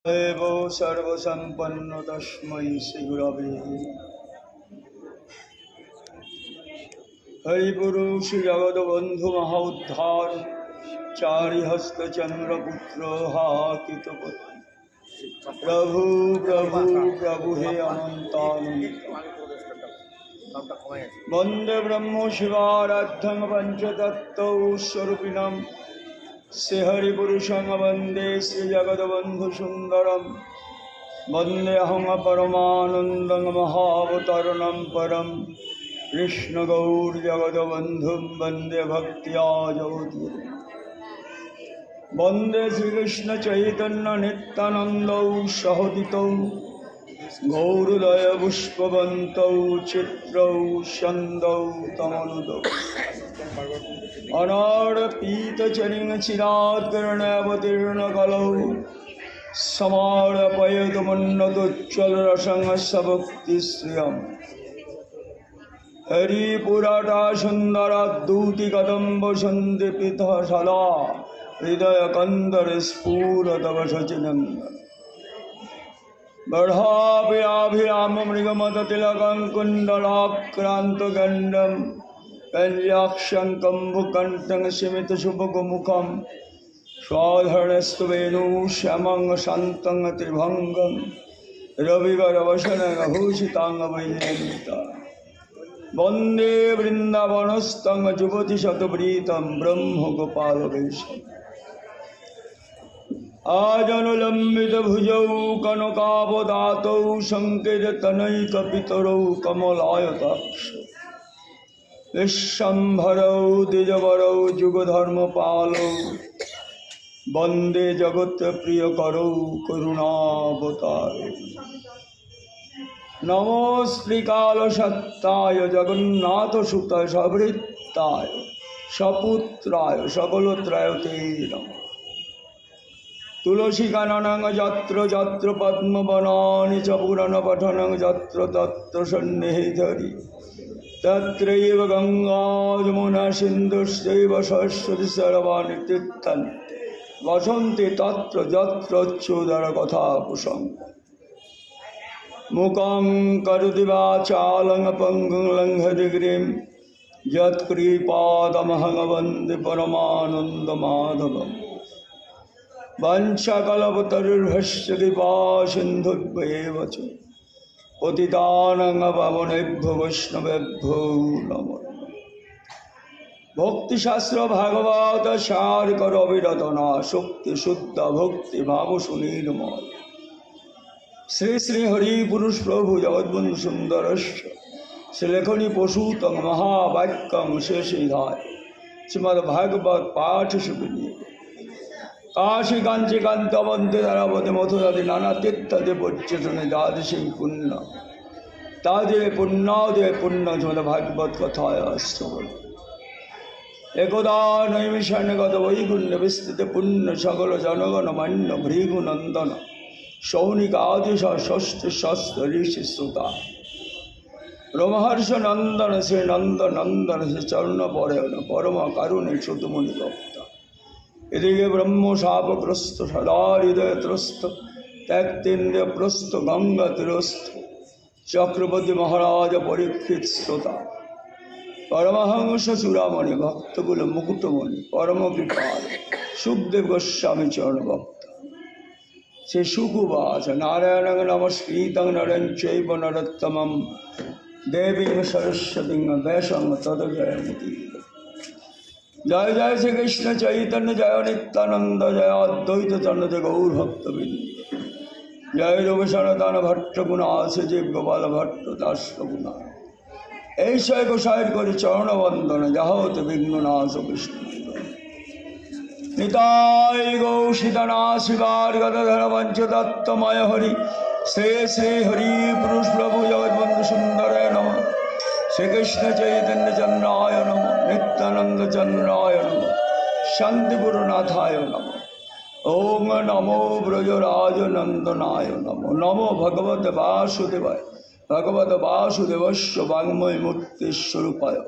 देव सर्वसंपन्न तस्मै श्री गुरवे हरिपुरुष जगद्बंधु महाउद्धार चारिहस्त चंद्रपुत्र हाकित प्रभु प्रभु प्रभु हे अनंतानंद वंदे ब्रह्म शिवाराध्यं पंचतत्त्व स्वरूपिणं श्री हरिपुरुषं वंदे श्री जगद्बंधु सुंदरम वंदेऽहं परमानंदं महावतरणं परम कृष्ण गौर जगद्बंधुं वंदे भक्त्या ज्योतिर् वंदे श्रीकृष्ण चैतन्य नित्यानंदौ सहोदितौ गौरदय पुष्पवन्तौ चित्रौ छन्दौ तमनुदौ अनार्पितचरिं चिरात्कर्णावतीर्णकलौ समार्पयतमुन्नतोज्ज्वलरसं सभक्तिश्रियम् हरिपुराटा सुन्दराद्दूतिकदम्ब सन्दिपितः सदा हृदयकन्दर स्फुरतव शचिनन्दन बर्हाभिराभिराममृगमदतिलकं कुण्डलाक्रान्तगण्डं कञ्जाक्षं कम्बुकण्ठं स्मितशुभगमुखं स्वाधरणस्तु वेणुश्यामं शान्तं त्रिभङ्गं रविवरवसनभूषिताङ्गवैजयन्ता वंदे वृंदावनस्थं जुगतिशतप्रीतं ब्रह्मगोपालवेशम् आजनुलम्बितभुजौ कनकावदातौ सङ्केततनैकपितरौ कमलायताक्षौ विश्वम्भरौ द्विजवरौ जुगधर्मपालौ वन्दे जगत्प्रियकरौ करुणावतारौ नमो श्रीकालसत्ताय जगन्नाथसुताय सवृत्ताय सपुत्राय सकलत्राय ते नमः तुलसीकाननं यत्र यत्र पद्मवनानि च पुराणपठनं यत्र तत्र सन्निहितरि तत्रैव गंगा यमुना सिन्धुश्चैव सरस्वती सर्वाणि तीर्थानि वसन्ति तत्र यत्र चोदरकथाप्रसङ्गः मुखं करोति वाचालं पङ्गुं लङ्घयति यत्कृपातमहं वन्दे परमानन्दमाधवम् वंशकल्पतरुर्भस्य कृपा सिन्धुभ्येव च पतितानां पावनेभ्यो वैष्णवेभ्यो नमो नमः। भक्तिशास्त्र भागवत सार करो विरतना शुक्ति शुद्ध भक्ति भाव सुनीलमय श्री श्री हरि पुरुष प्रभु जगद्बंधु सुंदरस्य श्रीलेखनी पशुतं महावाक्यं शेषिधाय श्रीमद्भागवत पाठ सुविनीय काशी कांची कांतवंते तारावती मथुरादि नाना तीर्थदे पर्यटने द्वादशी पुण्य तादे पुण्यादे पुण्य श्रीमद्भागवत कथाय श्रवण एकदा नैमिषारण्यगत वैकुण्ठ विस्तृत पुण्य सकल जनगण मान्य भृगुनंदन शौनिक आदि षष्ठ शस्त्र ऋषि श्रुता रोमहर्ष नंदन श्री नंद नंदन श्री चरण परायण परम कारुण्य श्रुतमुनि भक्ता एदिके ब्रह्म शापग्रस्त सदा हृदय त्रस्त त्यक्तेन्द्रिय प्रस्थ गंगा तीरस्थ चक्रवर्ती महाराज परीक्षित श्रोता परमहंस चूड़ामणि भक्तकुल मुकुटमणि परम कृपाल सुखदेव गोस्वामी चरण भक्त श्री शुकुवाच नारायण नमस्कृतं नरं चैव नरोत्तमं देवीं सरस्वतीं व्यासं ततो जयमुदीरये। जय जय श्री कृष्ण चैतन्य जय नित्यानंद जय अद्वैत चंद्र गौर भक्तवृंद जय रवि सनातन भट्ट गुणास जीव गोपाल भट्ट दास गुणा ऐसा गोसाईर करि चरण वंदन जाहत विघ्ननाश विष्णु निताय गौशीतना शिवार गदधर पंचतत्वमय हरि श्री श्री हरि पुरुष प्रभु जगद्बंधु सुंदर नमः श्री कृष्ण चैतन्य चंद्राय नमः नित्यानंद चंद्राय नमः शांतिपुरनाथाय नमः ओम नमो ब्रजराज नंदनाय नमो नमो भगवते वासुदेवाय ভগবত বাসুদেবস্য বাঙ্ময় মূর্তিস্বরূপায়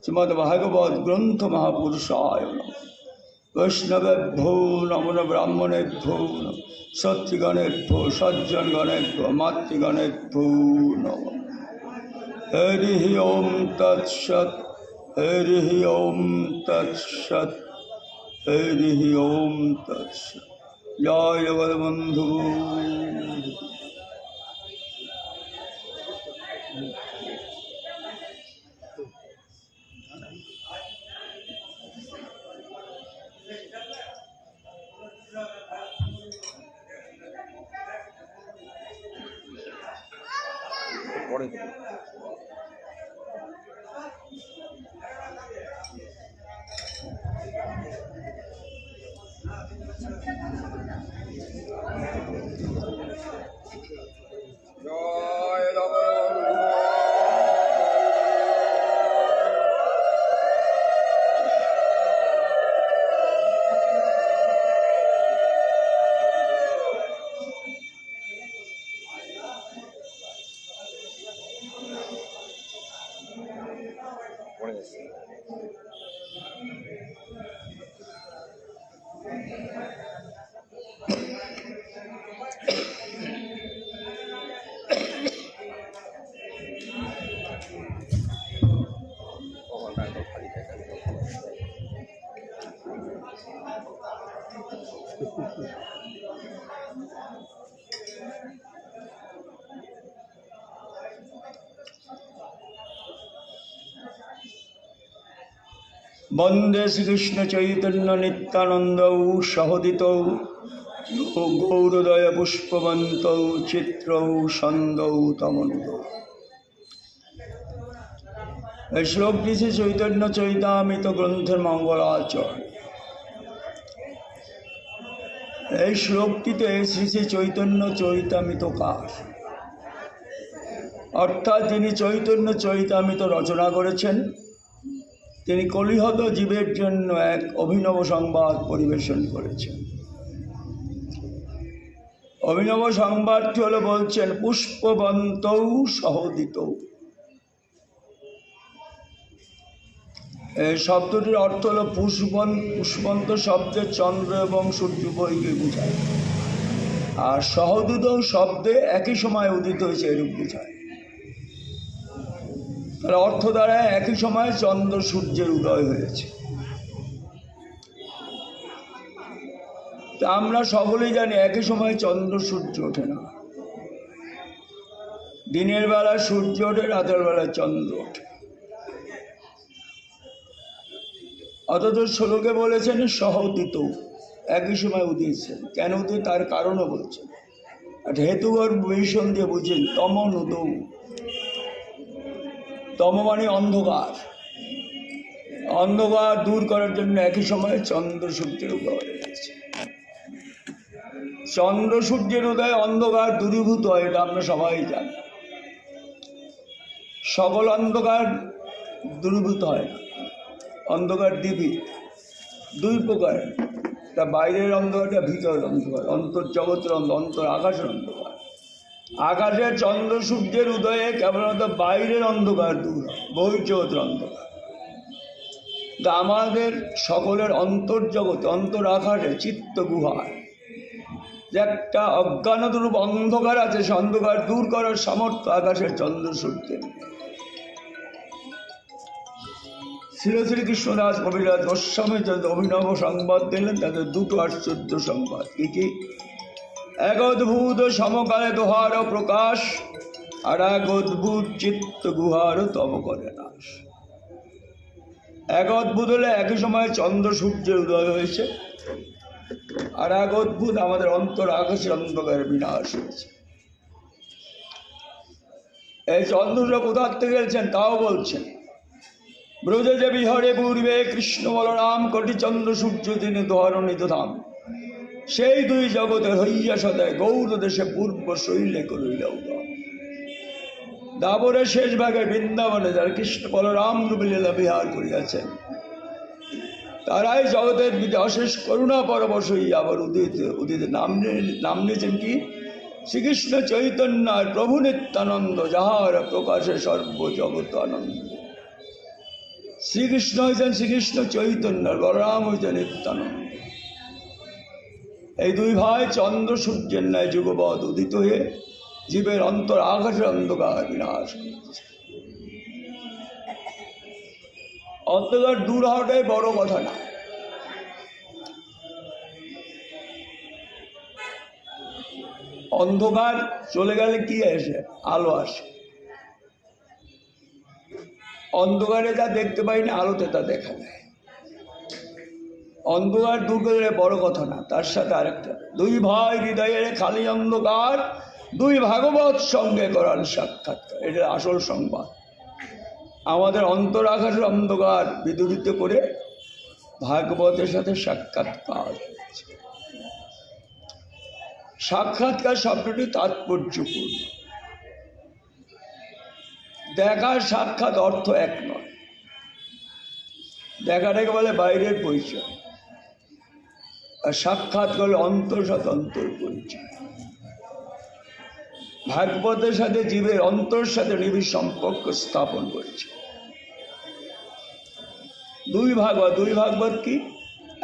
শ্রীমদ্ভাগবত গ্রন্থ মহাপুরুষায় নমঃ। বৈষ্ণবেভ্যো নমো ব্রাহ্মণেভ্যো সত্রিগণেভ্যো সজ্জনগণেভ্যো মাতৃগণেভ্যো নমঃ। হরি ওম তৎসৎ, হরি ওম তৎসৎ, হরি ওম তৎসৎ। জয় জগৎবন্ধু। জয় জগৎবন্ধু। বন্দে শ্রীকৃষ্ণ চৈতন্য নিত্যানন্দ সহোদিত গৌরদয় পুষ্পবন্ত চিত্র সন্দৌ তমনুদ। এই শ্লোকটি শ্রী চৈতন্য চৈতামৃত গ্রন্থের মঙ্গলাচরণ। এই শ্লোকটিতে শ্রী শ্রী চৈতন্য চৈতামৃতকার অর্থাৎ যিনি চৈতন্য চৈতামৃত রচনা করেছেন, তিনি কলিহত জীবের জন্য এক অভিনব সংবাদ পরিবেশন করেছেন। অভিনব সংবাদটি হলো, বলছেন পুষ্পবন্তৌ সহোদিত। এই শব্দটির অর্থ হলো পুষ্পন্ত শব্দে চন্দ্র এবং সূর্য উভয়কে বোঝায়, আর সহোদিত শব্দে একই সময় উদিত হয়েছে এরূপ বোঝায়। তার অর্থ দ্বারা একই সময় চন্দ্র সূর্যের উদয় হয়েছে। তা আমরা সকলেই জানি একই সময় চন্দ্র সূর্য ওঠে না। দিনের বেলা সূর্য ওঠে, রাতের বেলা চন্দ্র ওঠে। অথচ শ্লোকে বলেছেন সহোদিত, একই সময় উদিয়েছেন। কেন উদিত তার কারণও বলছেন। হেতুগর ভীষণ দিয়ে বুঝছেন তমনুদ। তম মানে অন্ধকার, অন্ধকার দূর করার জন্য একই সময় চন্দ্র সূর্যের উদয় হয়েছে। চন্দ্র সূর্যের উদয় অন্ধকার দূরীভূত হয়, এটা আমরা সবাই জানি। সকল অন্ধকার দূরীভূত হয় না। অন্ধকার দিবি দুই প্রকার, তা বাইরের অন্ধকারটা ভিতরের অন্ধকার, অন্তর্জগতের অন্তর আকাশের অন্ধকার। আকাশে চন্দ্র সূর্যের উদয়ে কেবলমাত্র বাইরের অন্ধকার দূর হয়, বহির্জগতের অন্ধকার। তা আমাদের সকলের অন্তর্জগতে অন্তর আকাশে চিত্ত গুহায় যে একটা অজ্ঞানরূপ অন্ধকার আছে, সে অন্ধকার দূর করার সামর্থ্য আকাশের চন্দ্র সূর্যের। শ্রী শ্রীকৃষ্ণদাস কবিরাজ গোস্বামী যাদের অভিনব সংবাদ দিলেন, তাদের দুটো আশ্চর্য সংবাদ। কি কি? এক অদ্ভুত সমকালে দোহার প্রকাশ, আর এক অদ্ভুত চিত্ত গুহার তব করে নাশ। এক অদ্ভুত হলে একই সময় চন্দ্র সূর্যের উদয় হয়েছে, আর এক অদ্ভুত আমাদের অন্তর আকাশের অন্ধকারের বিনাশ হয়েছে। এই চন্দ্রটা কোথার থেকে গেছেন তাও বলছেন। ব্রজে যে বিহরে পূর্বে কৃষ্ণ বলরাম, কোটি চন্দ্র সূর্য তিনি দোহরণিত ধাম। সেই দুই জগতের হইয়া সদায় গৌর দেশে পূর্ব শৈলে করিল উদয়। দাবরের শেষ ভাগে বৃন্দাবনে যারা কৃষ্ণ বলরাম রূপে লীলা বিহার করিয়াছেন, তারাই জগতের বিধে অশেষ করুণা পরবশ হইয়া আবার উদিত নাম নিয়েছেন কি শ্রীকৃষ্ণ চৈতন্য প্রভু নিত্যানন্দ, যাহার প্রকাশে সর্বজগৎ আনন্দ। শ্রীকৃষ্ণ হয়েছেন শ্রীকৃষ্ণ চৈতন্য, বলরাম হয়েছেন নিত্যানন্দ। এই দুই ভাই চন্দ্র সূর্যের ন্যায় যুগপৎ উদিত হয়ে জীবের অন্তর আকাশের অন্ধকার বিনাশ করছে। অন্ধকার দূর হওয়াটাই বড় কথা না, অন্ধকার চলে গেলে কি আসে? আলো আসে। অন্ধকারে যা দেখতে পাই না, আলোতে তা দেখা যায়। অন্ধকার দূর করে বড় কথা না, তার সাথে আরেকটা, দুই ভাই হৃদয়ের খালি অন্ধকার, দুই ভাগবত সঙ্গে করার সাক্ষাৎকার। এটা আসল সংবাদ। আমাদের অন্তর আকাশের অন্ধকার বিদূরিত করে ভাগবতের সাথে সাক্ষাৎকার হয়েছে। সাক্ষাৎকার শব্দটি তাৎপর্যপূর্ণ। দেখার সাক্ষাৎ অর্থ এক নয়। দেখাটাকে বলে বাইরের পরিচয়, আর সাক্ষাৎ করলে অন্তর সাথে অন্তর পরিচয়। ভাগবতের সাথে জীবের অন্তর সাথে নিবিড় সম্পর্ক স্থাপন করেছে। দুই ভাগবত কি?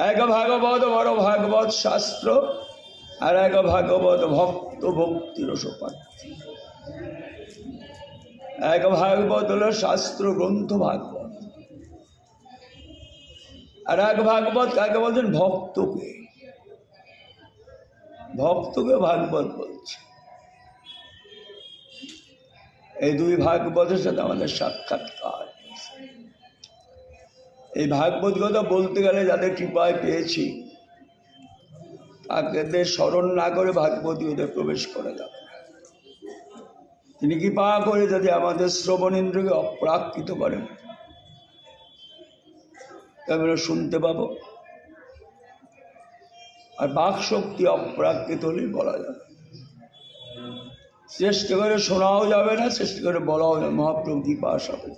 এক ভাগবত বড় ভাগবত শাস্ত্র, আর এক ভাগবত ভক্ত ভক্তি রসপাত। এক ভাগবত হলো শাস্ত্র গ্রন্থ ভাগবত, আর এক ভাগবত কাকে বলছেন? ভক্তকে। ভক্তকে ভাগবত বলছে। এই দুই ভাগবতের সাথে আমাদের সাক্ষাৎকার। এই ভাগবত কথা বলতে গেলে যাদের কৃপায় পেয়েছি, তাদের স্মরণ না করে ভাগবতী ওদের প্রবেশ করা যাবে না। তিনি কৃপা করে যদি আমাদের শ্রবণেন্দ্রকে অপ্রাকৃত করেন, আমরা শুনতে পাবো। আর বাক শক্তি অপ্রাকৃত হলেই বলা যাবে। চেষ্টা করে শোনাও যাবে না, চেষ্টা করে বলাও যাবে। মহাপ্রভু কৃপা হবে।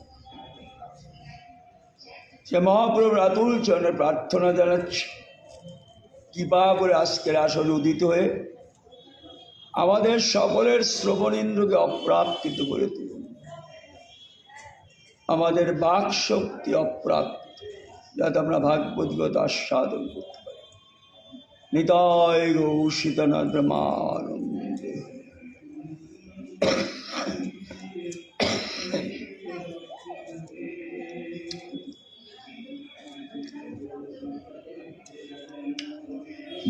সে মহাপ্রভুর আতুল চরণে প্রার্থনা জানাচ্ছি, কৃপা করে আজকের আসরে উদিত হয়ে আমাদের সকলের শ্রবণেন্দ্রকে অপ্রাকৃত করে তুলুন। আমাদের বাক শক্তি অপ্রাকৃত, যাতে আমরা ভাগবত আস্বাদন করতে পারি। নিতাই গৌষিতনাথ ব্রহ্মানন্দে।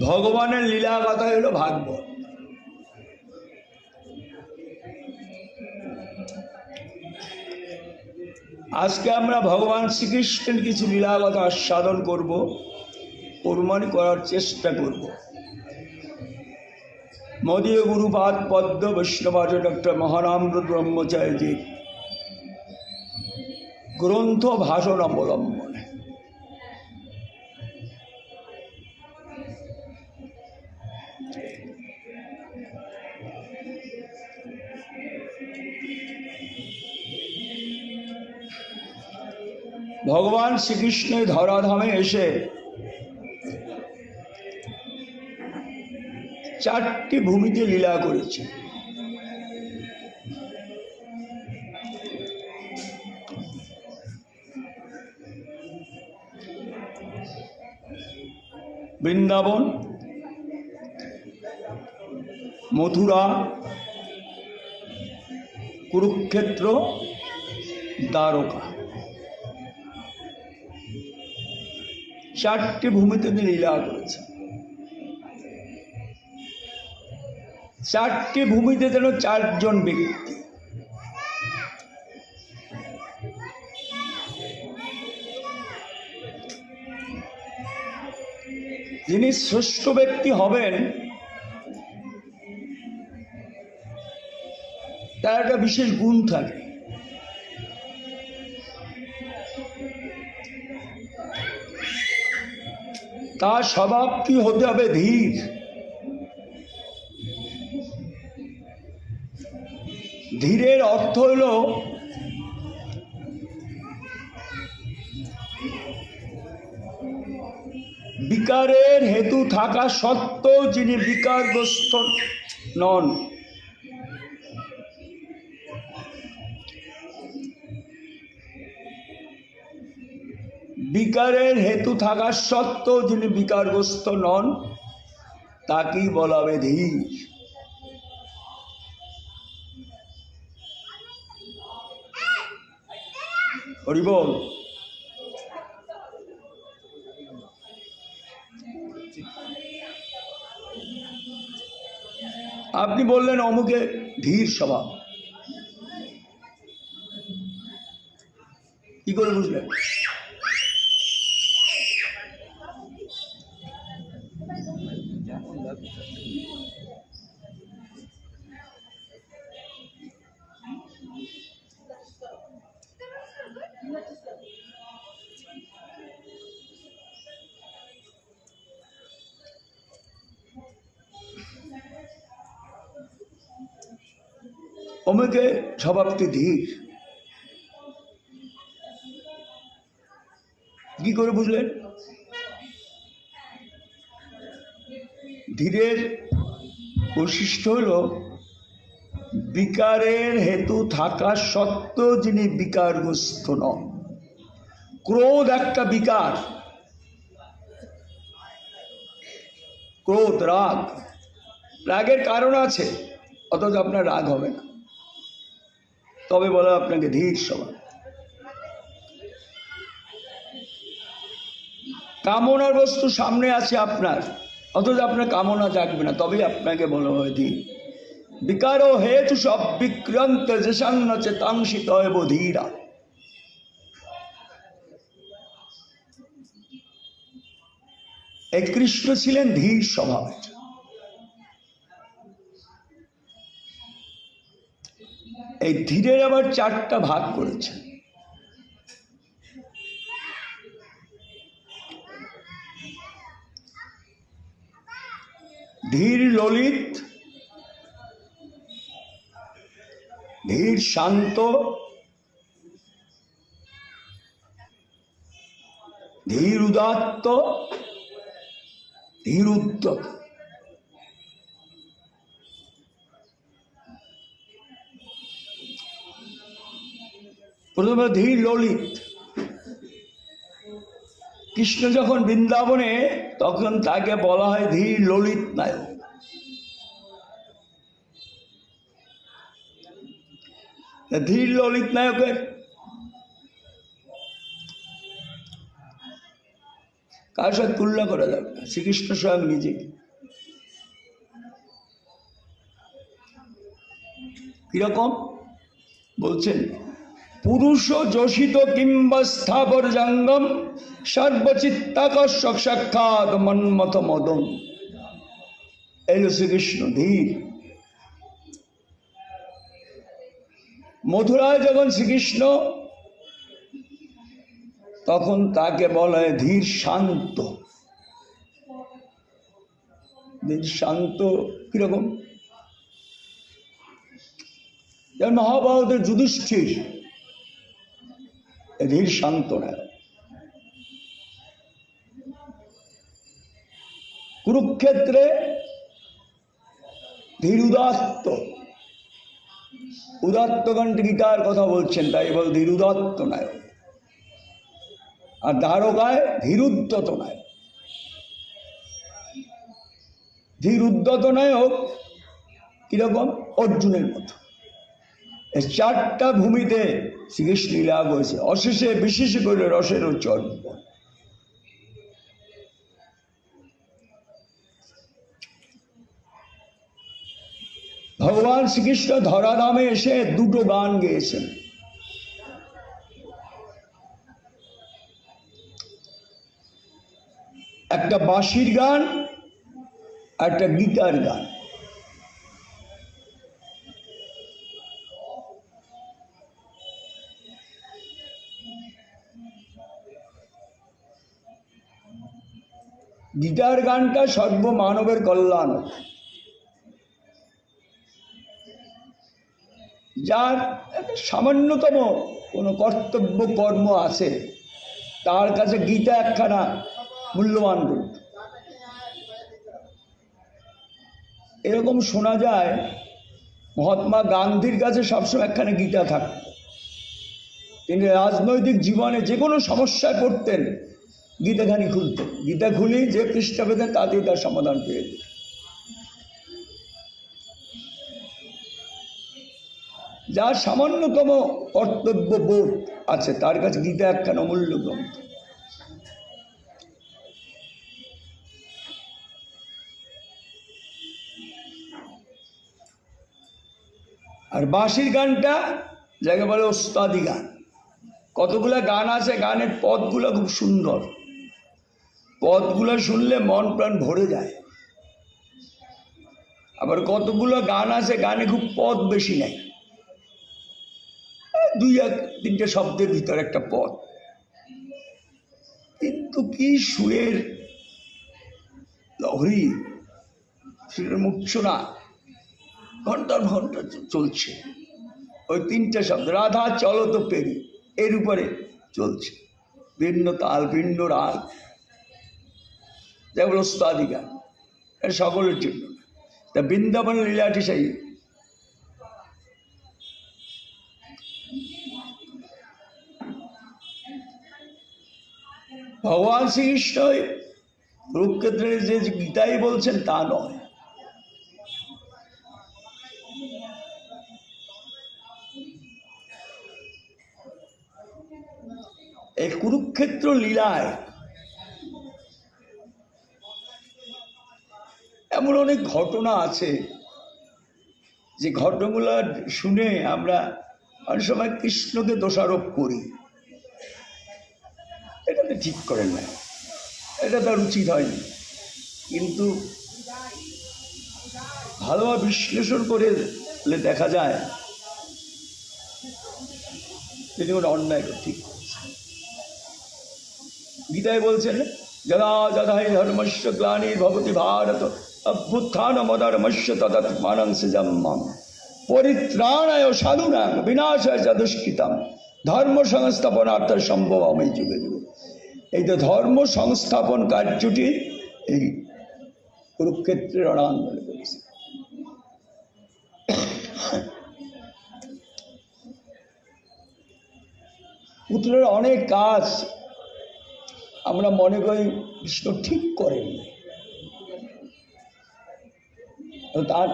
ভগবানের লীলা কথা হলো ভাগবত। আজকে আমরা ভগবান শ্রীকৃষ্ণের কিছু লীলা কথা আস্বাদন করব, প্রমাণ করার চেষ্টা করব। মদীয় গুরুপাদ পদ্ম বৈষ্ণবাচার্য ডক্টর মহারামৃত ব্রহ্মচারীজি গ্রন্থ ভাষণ অবলম্বনে। ভগবান শ্রীকৃষ্ণের ধরাধামে এসে চারটি ভূমিতে লীলা করেছে। বৃন্দাবন, মথুরা, কুরুক্ষেত্র, দ্বারকা, চারটি ভূমিতে তিনি লীলা করেছেন। চারটি ভূমিতে যেন চারজন ব্যক্তি। যিনি শ্রেষ্ঠ ব্যক্তি হবেন, তার একটা বিশেষ গুণ থাকে। তার স্বভাবটি হতে হবে ধীর। ধীরের অর্থ হইল বিকারের হেতু থাকা সত্ত্বেও যিনি বিকারগ্রস্ত নন, বিকারের হেতু থাকা সত্ত্বেও যিনি বিকারগ্রস্ত নন তাকেই বলা হবে ধীর। হরি বল। আপনি বললেন অমুকে ধীর স্বভাব, কি করে বুঝলেন? অমুকে স্বভাবটি ধীর, কি করে বুঝলেন? ধীরের বৈশিষ্ট্য হল বিকারের হেতু থাকা সত্ত্বেও যিনি বিকারগ্রস্ত নন। ক্রোধ একটা বিকার, ক্রোধ, রাগ, রাগের কারণ আছে, অথচ আপনার রাগ হবে না, তবে বলা আপনাকে ধীর স্বভাব। কামনার বস্তু সামনে আছে আপনার, অথচ আপনার কামনা জাগবে না, তবেই আপনাকে বলা হয় ধীর। বিকারো হেতু সব বিক্রান্ত যেসান্ন চেতাংশিত ধীরা। এই কৃষ্ণ ছিলেন ধীর স্বভাবের। এই ধীরের আবার চারটা ভাগ করেছেন। ধীর ললিত, ধীর শান্ত, ধীর উদাত্ত, ধীর উদ্যত। প্রথমে ধীর ললিত। কৃষ্ণ যখন বৃন্দাবনে, তখন তাকে বলা হয় ধীর ললিত নায়ক। ধীর ললিত নায়কের কার সাথে তুলনা করা যাবে না, শ্রীকৃষ্ণ স্বয়ং নিজে। কিরকম বলছেন? পুরুষ যোষিত কিংবা স্থাবর জঙ্গম সর্বচিত্তাকর্ষক সাক্ষাৎ মন্মথ মদন। এই শ্রীকৃষ্ণ ধীর। মথুরায় যখন শ্রীকৃষ্ণ, তখন তাকে বলা হয় ধীর শান্ত। ধীর শান্ত কিরকম? যেমন মহাভারতের যুধিষ্ঠির ধীর শান্ত না। কুরুক্ষেত্রে ধীর উদাত্ত। উদাত্তগণ গীতার কথা বলছেন, তাই বল ধীর উদাত্ত নায়ক। আর দ্বারকায় ধীর উদ্যত নায়ক। ধীর উদ্যত নায়ক কিরকম? অর্জুনের মতো। এই চারটা ভূমিতে শ্রীকৃষ্ণ লীলা করেছে। অশেষে বিশেষ করে রসের চর্বণ। ভগবান শ্রীকৃষ্ণ ধরাধামে এসে দুটো গান গেয়েছেন। একটা বাঁশির গান, একটা গীতার গান। গীতার গানটা সর্বমানবের কল্যাণ। যার একটা সামান্যতম কোনো কর্তব্য কর্ম আছে, তার কাছে গীতা একখানা মূল্যবান গ্রন্থ। এরকম শোনা যায় মহাত্মা গান্ধীর কাছে সবসময় একখানা গীতা থাকত। তিনি রাজনৈতিক জীবনে যে কোনো সমস্যায় পড়তেন, গীতাখানি খুলতো, গীতা খুলি যে পৃষ্ঠা পেতেন তাতেই তার সমাধান পেয়ে যেত। যার সামান্যতম কর্তব্য বোধ আছে তার কাছে গীতা একখান অমূল্য গ্রন্থ। আর বাঁশির গানটা যাকে বলে ওস্তাদি গান, কতগুলো গান আছে, গানের পদগুলো খুব সুন্দর, পদগুলো শুনলে মন প্রাণ ভরে যায়। আবার কতগুলো গান আছে গানে খুব পদ বেশি নেই, দুই এক তিনটে শব্দের ভিতর একটা পদ, কিন্তু কি সুরের লহরী, সুরের মূর্ছনা ঘন্টার ঘন্টা চলছে। ওই তিনটা শব্দ রাধা চলো তো পেরি, এর উপরে চলছে ভিন্ন তাল ভিন্ন রাগ, যেমন ওস্তাদি গান, এটা সকলের জন্য। তা বৃন্দাবন লীলাটি সেই। ভগবান শ্রীকৃষ্ণ কুরুক্ষেত্রে যে গীতাই বলছেন তা নয়, এই কুরুক্ষেত্র লীলায় এমন অনেক ঘটনা আছে যে ঘটনাগুলো শুনে আমরা অনেক সময় কৃষ্ণকে দোষারোপ করি, এটা তো ঠিক করেন না, এটা তার উচিত হয়নি। কিন্তু ভালোভাবে বিশ্লেষণ করে দেখা যায় তিনি ওটা অন্যায় ঠিক করেছেন। গীতায় বলছেন যদা যদা হি ধর্মস্য গ্লানির্ভবতি ভারত অভ্যুত্থানমধর্মস্য তদাত্মানং সৃজম্যহম পরিত্রাণায় সাধুনাং বিনাশায় চ দুষ্কৃতম ধর্ম সংস্থাপনার্থ সম্ভবম এই যুগে যুগে। এই তো ধর্ম সংস্থাপন কার্যটি এই কুরুক্ষেত্রের রণাঙ্গনে করেছে। পুত্রের অনেক কাজ আমরা মনে করি কৃষ্ণ ঠিক করেননি, তার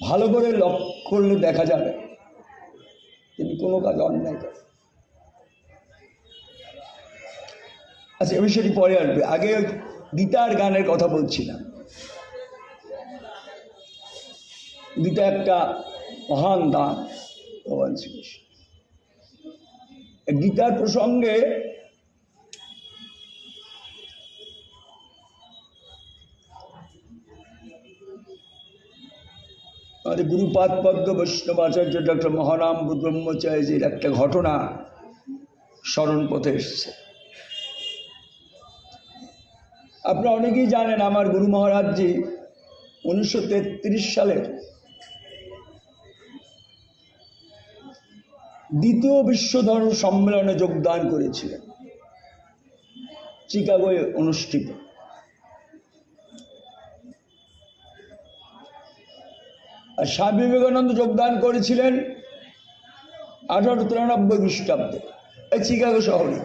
ভালো করে লক্ষ্য করলে দেখা যাবে তিনি কোনো কাজ অন্যায় করেন। আচ্ছা, এ বিষয়টি পরে আসবে, আগে গীতার গানের কথা বলছিলাম। গীতা একটা মহান দান ভগবান শ্রীকৃষ্ণ। গীতার প্রসঙ্গে আমাদের গুরুপাদ পদ্ম বৈষ্ণবাচার্য ডক্টর মহানাম ব্রহ্মচারীজির একটা ঘটনা স্মরণ পথে এসেছে। আপনারা অনেকেই জানেন আমার গুরু মহারাজজি 1933 সালের দ্বিতীয় বিশ্ব ধর্ম সম্মেলনে যোগদান করেছিলেন, চিকাগোয় অনুষ্ঠিত। আর স্বামী বিবেকানন্দ যোগদান করেছিলেন 1893 খ্রিস্টাব্দে এই চিকাগো শহরে।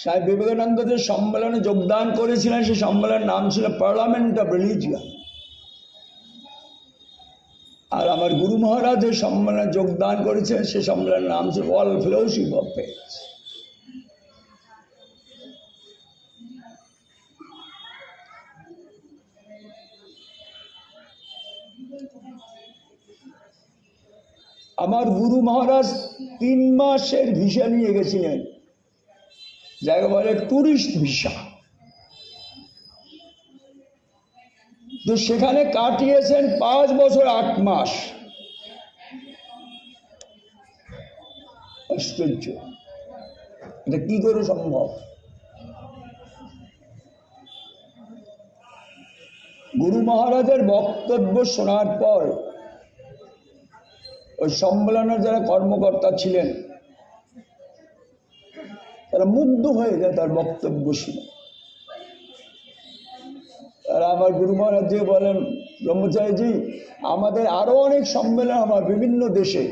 স্বামী বিবেকানন্দ যে সম্মেলনে যোগদান করেছিলেন সেই সম্মেলনের নাম ছিল পার্লামেন্ট অফ রিলিজিয়ন। আর আমার গুরু মহারাজ যে সম্মেলনে যোগদান করেছেন সে সম্মেলনের নাম ছিল ওয়ার্ল্ড ফেলোশিপ অফ ফেথ। আমার গুরু মহারাজ 3 মাসের ভিসা নিয়ে গেছিলেন, যাকে বলে টুরিস্ট ভিসা। তো সেখানে কাটিয়েছেন 5 বছর 8 মাস। আশ্চর্য, এটা কি করে সম্ভব? গুরু মহারাজের বক্তব্য শোনার পর ওই সম্মেলনের যারা কর্মকর্তা ছিলেন তারা মুগ্ধ হয়ে যায় তার বক্তব্য শুনে। তারা আমার গুরু মহারাজ যে বলেন, ব্রহ্মচারীজি, আমাদের আরো অনেক সম্মেলন আমার বিভিন্ন দেশে,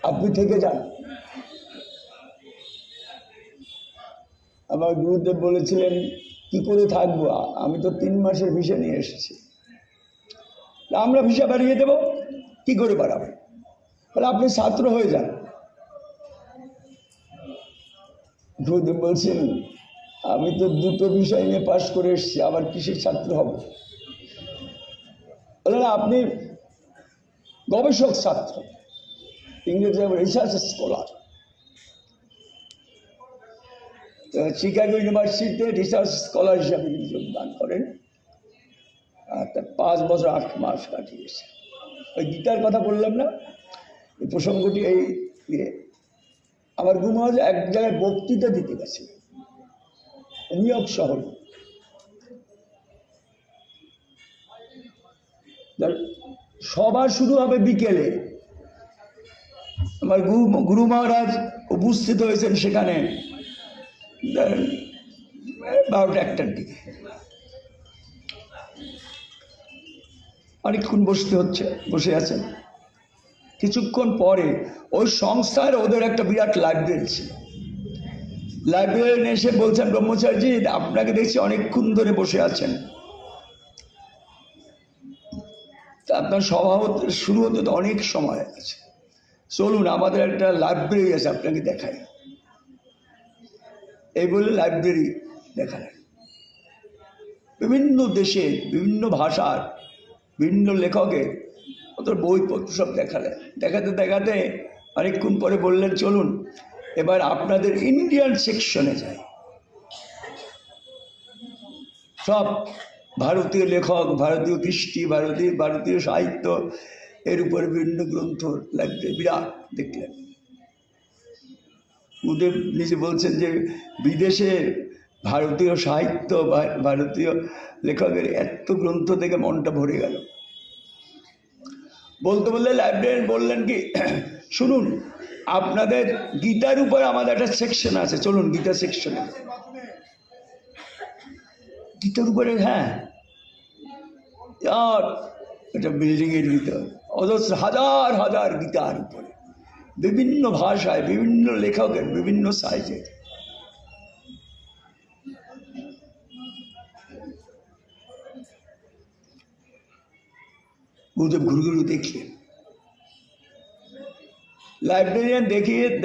আপনি থেকে যান। আমার গুরুদেব বলেছিলেন কি করে থাকবো, আমি তো 3 মাসের ভিসা নিয়ে এসেছি। আমরা ভিসা বাড়িয়ে দেব, কি করে বাড়াবো? বলে আপনি ছাত্র হয়ে যান। গুরুদেব বলছেন আমি তো 2টো বিষয় নিয়ে পাশ করে এসেছি, আবার কিসের ছাত্র হব? বললেন আপনি গবেষক ছাত্র, ইংরেজি রিসার্চ স্কলার। শিকাগো ইউনিভার্সিটিতে রিসার্চ স্কলার হিসাবে যোগদান করেন। 5 বছর 8 মাস কাটিয়েছে। ওই গীতার কথা বললাম না, এই প্রসঙ্গটি এই আমার গুরু মহারাজ এক জায়গায় বক্তৃতা দিতে গেছে নিউ ইয়র্ক শহরে। সভা শুরু হবে বিকেলে। আমার গুরু মহারাজ উপস্থিত হয়েছেন সেখানে 12টা-1টার দিকে। অনেকক্ষণ বসে আছেন। কিছুক্ষণ পরে ওই সংস্থার ওদের একটা বিরাট লাইব্রেরি ছিল। লাইব্রেরিয়ান এসে বলছেন ব্রহ্মচারীজি, আপনাকে দেখছি অনেকক্ষণ ধরে বসে আছেন, তা আপনার সভা শুরু হতে তো অনেক সময় আছে, চলুন আমাদের একটা লাইব্রেরি আছে আপনাকে দেখাই। এই বলে লাইব্রেরি দেখালেন। বিভিন্ন দেশে বিভিন্ন ভাষার বিভিন্ন লেখকের ওদের বইপত্র সব দেখালেন। দেখাতে দেখাতে অনেকক্ষণ পরে বললেন চলুন এবার আপনাদের ইন্ডিয়ান সেকশনে যাই। সব ভারতীয় লেখক, ভারতীয় কৃষ্টি, ভারতীয় সাহিত্য, এর উপরে বিভিন্ন গ্রন্থ লাগবে, বিরাট দেখলেন। গুরুদেব নিজে বলছেন যে বিদেশে ভারতীয় সাহিত্য বা ভারতীয় লেখকের এত গ্রন্থ দেখে মনটা ভরে গেল। বলতে বললে লাইব্রেরিয়ান বললেন কি, শুনুন আপনাদের গীতার উপর আমাদের একটা সেকশন আছে, চলুন গীতা সেকশনে। গীতার উপরে? হ্যাঁ। আর এটা বিল্ডিং এর ভিতর অজস্র হাজার হাজার গীতার উপরে, বিভিন্ন ভাষায়, বিভিন্ন লেখকের, বিভিন্ন সাইজের। গুরুদেব ঘুরু দেখলেন। লাইব্রেরিয়ান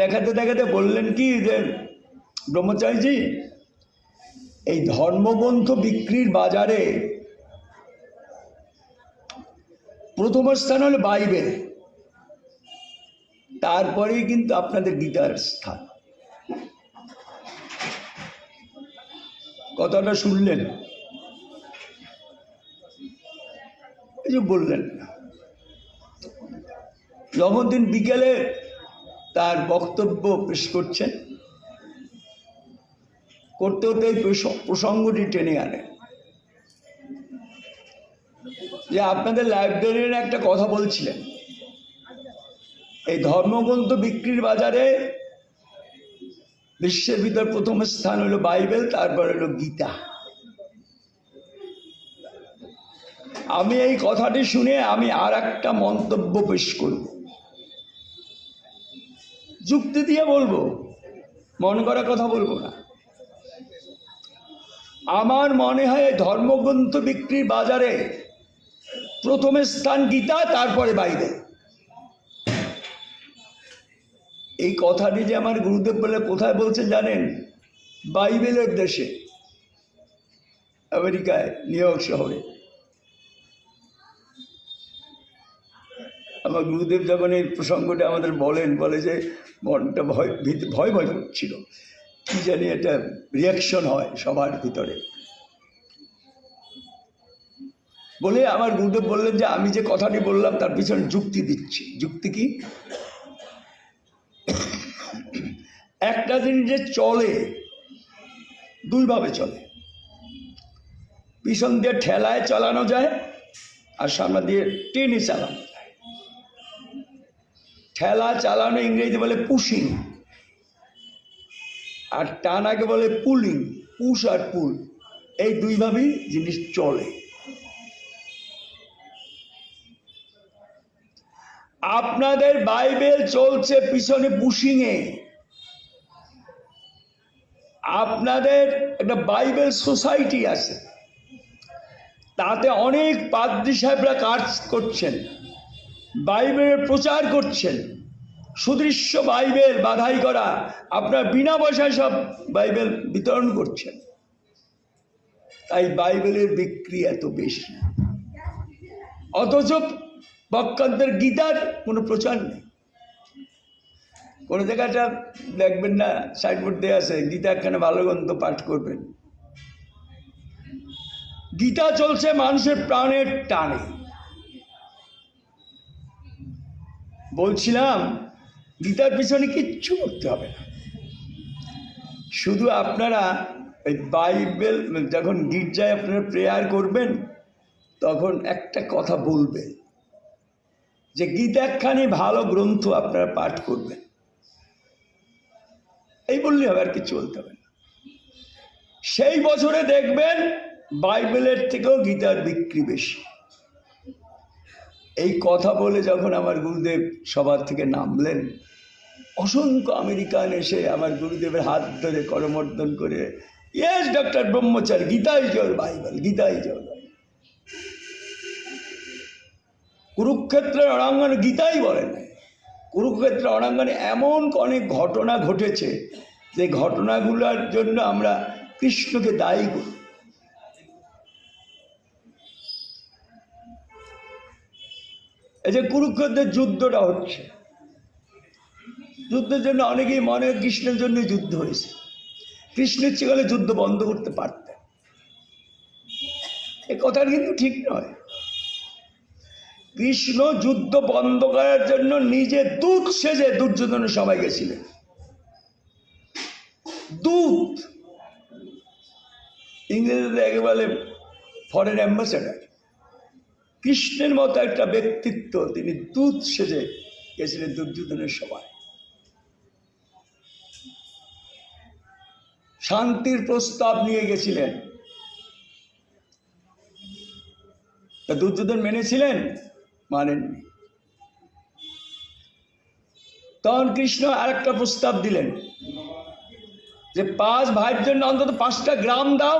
দেখাতে দেখাতে বললেন কি যে ব্রহ্মচারীজি, এই ধর্মগ্রন্থ বিক্রির বাজারে প্রথম স্থান হলো বাইবেল, তারপরেই কিন্তু আপনাদের গীতার স্থান। কথাটা শুনলেন? এই যে বললেন। যখন দিন বিকেলে তার বক্তব্য পেশ করছেন, করতে হতে এই প্রসঙ্গটি টেনে আনে যে আপনাদের লাইব্রেরির একটা কথা বলছিলেন, এই ধর্মগ্রন্থ বিক্রির বাজারে বিশ্বের ভিতর প্রথম স্থান হলো বাইবেল, তারপর হলো গীতা। আমি এই কথাটি শুনে আমি আর একটা মন্তব্য পেশ করব, যুক্তি দিয়ে বলবো, মন করা কথা বলবো না। আমার মনে হয় ধর্মগ্রন্থ বিক্রির বাজারে প্রথম স্থান গীতা, তারপরে বাইবেল। এই কথাটি যে আমার গুরুদেব বলে কোথায় বলছে জানেন? বাইবেলের দেশে, আমেরিকায় নিউ ইয়র্ক শহরে। আমার গুরুদেব যখন এই প্রসঙ্গটা আমাদের বলে যে মনটা ভয় করছিল, কি জানি একটা রিয়াকশন হয় সবার ভিতরে, বলে আমার গুরুদেব বললেন যে আমি যে কথাটি বললাম তার পিছনে যুক্তি দিচ্ছি। যুক্তি কি? একটা জিনিস যে চলে দুইভাবে চলে, পিছন দিয়ে ঠেলায় চালানো যায় আর সামনে দিয়ে টেনে চালানো যায়। ঠেলা চালানো ইংরেজি বলে পুশিং, আর টানাকে বলে পুলিং। পুশ আর পুল, এই দুইভাবেই জিনিস চলে। আপনাদের বাইবেল চলছে পিছনে পুশিংয়ে। আপনাদের একটা বাইবেল সোসাইটি আছে, তাতে অনেক পাদ্রী সাহেবরা কাজ করছেন, বাইবেলের প্রচার করছেন, সুদৃশ্য বাইবেল বাধাই করা, আপনার বিনা পয়সায় সব বাইবেল বিতরণ করছেন। তাই বাইবেলের বিক্রি এত বেশি, অথচ পক্ষান্তর গীতার কোনো প্রচার নেই। কোনো জায়গাটা দেখবেন না সাইডবোর্ড দেওয়া আছে, গীতা একখানে ভালো গ্রন্থ পাঠ করবেন। গীতা চলছে মানুষের প্রাণের টানে। বলছিলাম গীতার পিছনে কিচ্ছু করতে হবে না, শুধু আপনারা ওই বাইবেল যখন গির্জায় আপনারা প্রেয়ার করবেন তখন একটা কথা বলবেন যে গীতা একখানি ভালো গ্রন্থ আপনারা পাঠ করবেন, এই বললে হবে, আর কিছু বলতে হবে না। সেই বছরে দেখবেন বাইবেলের থেকেও গীতার বিক্রি বেশি। এই কথা বলে যখন আমার গুরুদেব সবার থেকে নামলেন, অসংখ্য আমেরিকান এসে আমার গুরুদেবের হাত ধরে করমর্দন করে, ইয়েস ডক্টর ব্রহ্মচারী, গীতাই জোর বাইবেল, গীতাই জোর। কুরুক্ষেত্রের রণাঙ্গনে গীতাই বলে না, কুরুক্ষেত্রের রণাঙ্গনে এমন অনেক ঘটনা ঘটেছে যে ঘটনাগুলোর জন্য আমরা কৃষ্ণকে দায়ী করি। এই যে কুরুক্ষেত্রের যুদ্ধটা হচ্ছে, যুদ্ধের জন্য অনেকেই মনে হয় কৃষ্ণের জন্য যুদ্ধ হয়েছে, কৃষ্ণের চেয়ে যুদ্ধ বন্ধ করতে পারতেন। এ কথাটা কিন্তু ঠিক নয়। কৃষ্ণ যুদ্ধ বন্ধ করার জন্য নিজে দূত সেজে দুর্যোধনের সবাই গেছিলেন। দূত, ইংরেজিতে একেবারে ফরেন অ্যাম্বাসেডার। কৃষ্ণের মতো একটা ব্যক্তিত্ব, তিনি দূত সেজে গেছিলেন দুর্যোধনের সভায়। শান্তির প্রস্তাব নিয়ে গেছিলেন, তা দুর্যোধন মেনেছিলেন? মানেননি। তখন কৃষ্ণ আরেকটা প্রস্তাব দিলেন যে 5 ভাইয়ের জন্য অন্তত 5টা গ্রাম দাও,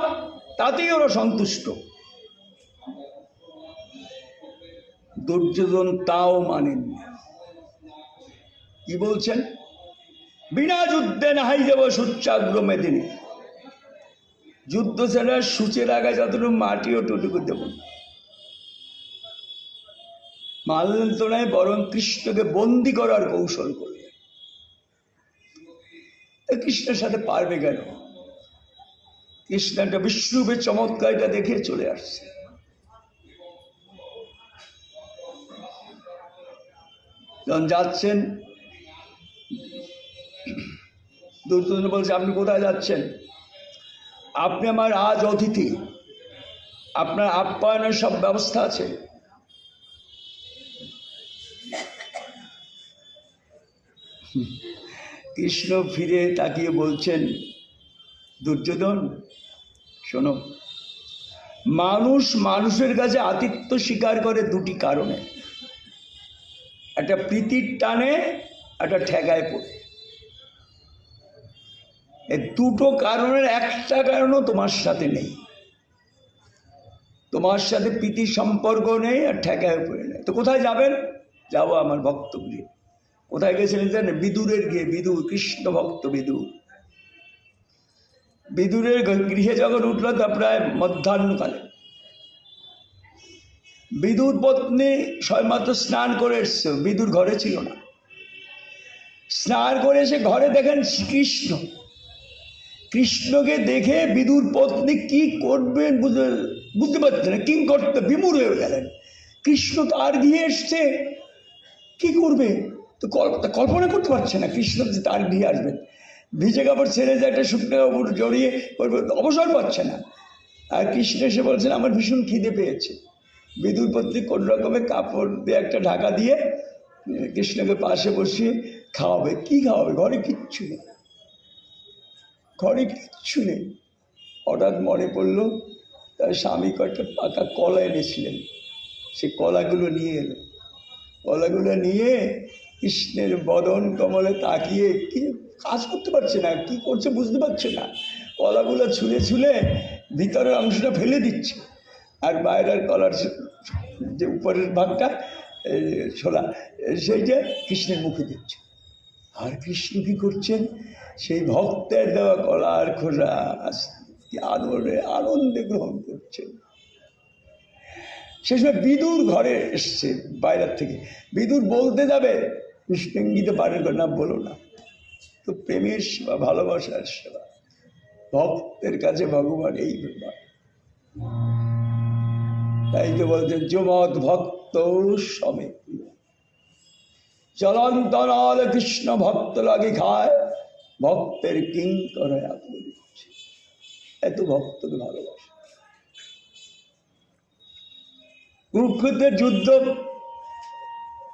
তাতেই ওরা সন্তুষ্ট। দুর্যোধন তাও মানেননি। কি বলছেন? বিনা যুদ্ধে নাহাই দেব সূচ্যাগ্র মেদিনী, যুদ্ধ ছাড়া সূচের আগে যতটুকু মাটিও টুটুকু দেব না। মানলেন তো নয়, বরং কৃষ্ণকে বন্দি করার কৌশল করলেন। কৃষ্ণের সাথে পারবে কেন? কৃষ্ণ একটা বিশ্বরূপের চমৎকারটা দেখে চলে আসছে। যখন যাচ্ছেন, দুর্যোধন বলছে, আপনি কোথায় যাচ্ছেন? আপনি আমার আজ অতিথি, আপনার আপ্যায়নের সব ব্যবস্থা আছে। কৃষ্ণ ফিরে তাকিয়ে বলছেন, দুর্যোধন শোনো, মানুষ মানুষের কাছে আতিথ্য স্বীকার করে দুটি কারণে, একটা প্রীতির টানে, একটা ঠেকায় পড়ে। এই দুটো কারণের একটা কারণও তোমার সাথে নেই। তোমার সাথে প্রীতির সম্পর্ক নেই আর ঠেকায় পড়ে নেই, তো কোথায় যাবেন? যাবো আমার ভক্তগৃহে। কোথায় গেছিলেন জানেন? বিদুরের গৃহে। বিদুর, কৃষ্ণ ভক্ত বিদুর। বিদুরের গৃহে যখন উঠল তা প্রায় মধ্যাহ্নকালে। বিদুর পত্নী সবেমাত্র স্নান করে এসছে, বিদুর ঘরে ছিল না। স্নান করে এসে ঘরে দেখেন শ্রীকৃষ্ণ। কৃষ্ণকে দেখে বিদুর পত্নী কি করবেন বুঝতে পারছেন না, কি করতে বিমূঢ় হয়ে গেলেন। কৃষ্ণ তার গৃহে এসছে, কি করবে তো কল্পনা করতে পারছে না কৃষ্ণ যে তার গৃহে আসবেন। ভিজে কাপড় ছেড়ে যে একটা শুকনো কাপড় জড়িয়ে অবসর পাচ্ছে না। আর কৃষ্ণ এসে বলছেন, আমার ভীষণ খিদে পেয়েছে। বিদুর পত্নী কোন রকমের কাপড় দিয়ে একটা ঢাকা দিয়ে কৃষ্ণকে পাশে বসিয়ে খাওয়াবে। কি খাওয়াবে? ঘরে কিচ্ছু নেই, ঘরে কিচ্ছু নেই। হঠাৎ মনে পড়লো তার স্বামী কয়েকটা পাকা কলা এনেছিলেন, সে কলাগুলো নিয়ে এলো। কলাগুলো নিয়ে কৃষ্ণের বদন কমলে তাকিয়ে কি কাজ করতে পারছে না, কি করছে বুঝতে পারছে না, কলাগুলো ছুলে ছুলে ভিতরের অংশটা ফেলে দিচ্ছে, আর বাইরের কলার যে উপরের ভাগটা ছোলা সেইটা কৃষ্ণের মুখে দিচ্ছে। আর কৃষ্ণ কি করছেন, সেই ভক্তের দেওয়া কলার খোসা আদরে আনন্দে গ্রহণ করছেন। সেই সময় বিদুর ঘরে এসছে বাইরের থেকে, বিদুর বলতে যাবে, কৃষ্ণ ইঙ্গিতে পারেন না, বলো না। তো প্রেমের সেবা, ভালোবাসার সেবা, ভক্তের কাছে ভগবান এই ব্যাপার। তাই তো বলছেন যমদ ভক্ত সমে চলন্তনাল কৃষ্ণ ভক্ত লাগে খায়, ভক্তের কিঙ্কর দিচ্ছে। এত ভক্তকে ভালোবাসে। কুরুক্ষেত্রের যুদ্ধ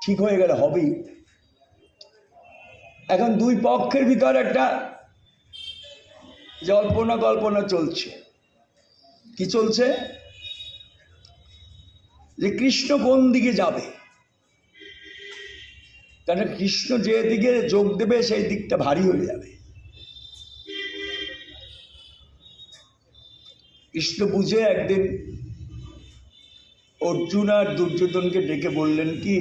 ঠিক হয়ে গেলে হবেই। এখন দুই পক্ষের ভিতর একটা জল্পনা কল্পনা চলছে। কি চলছে? যে কৃষ্ণ কোন দিকে যাবে, কারণ কৃষ্ণ যে দিকে যোগ দেবে সেই দিকটা ভারী হয়ে যাবে। কৃষ্ণ বুঝে একদিন অর্জুন আর দুর্যোধনকে ডেকে বললেন কি,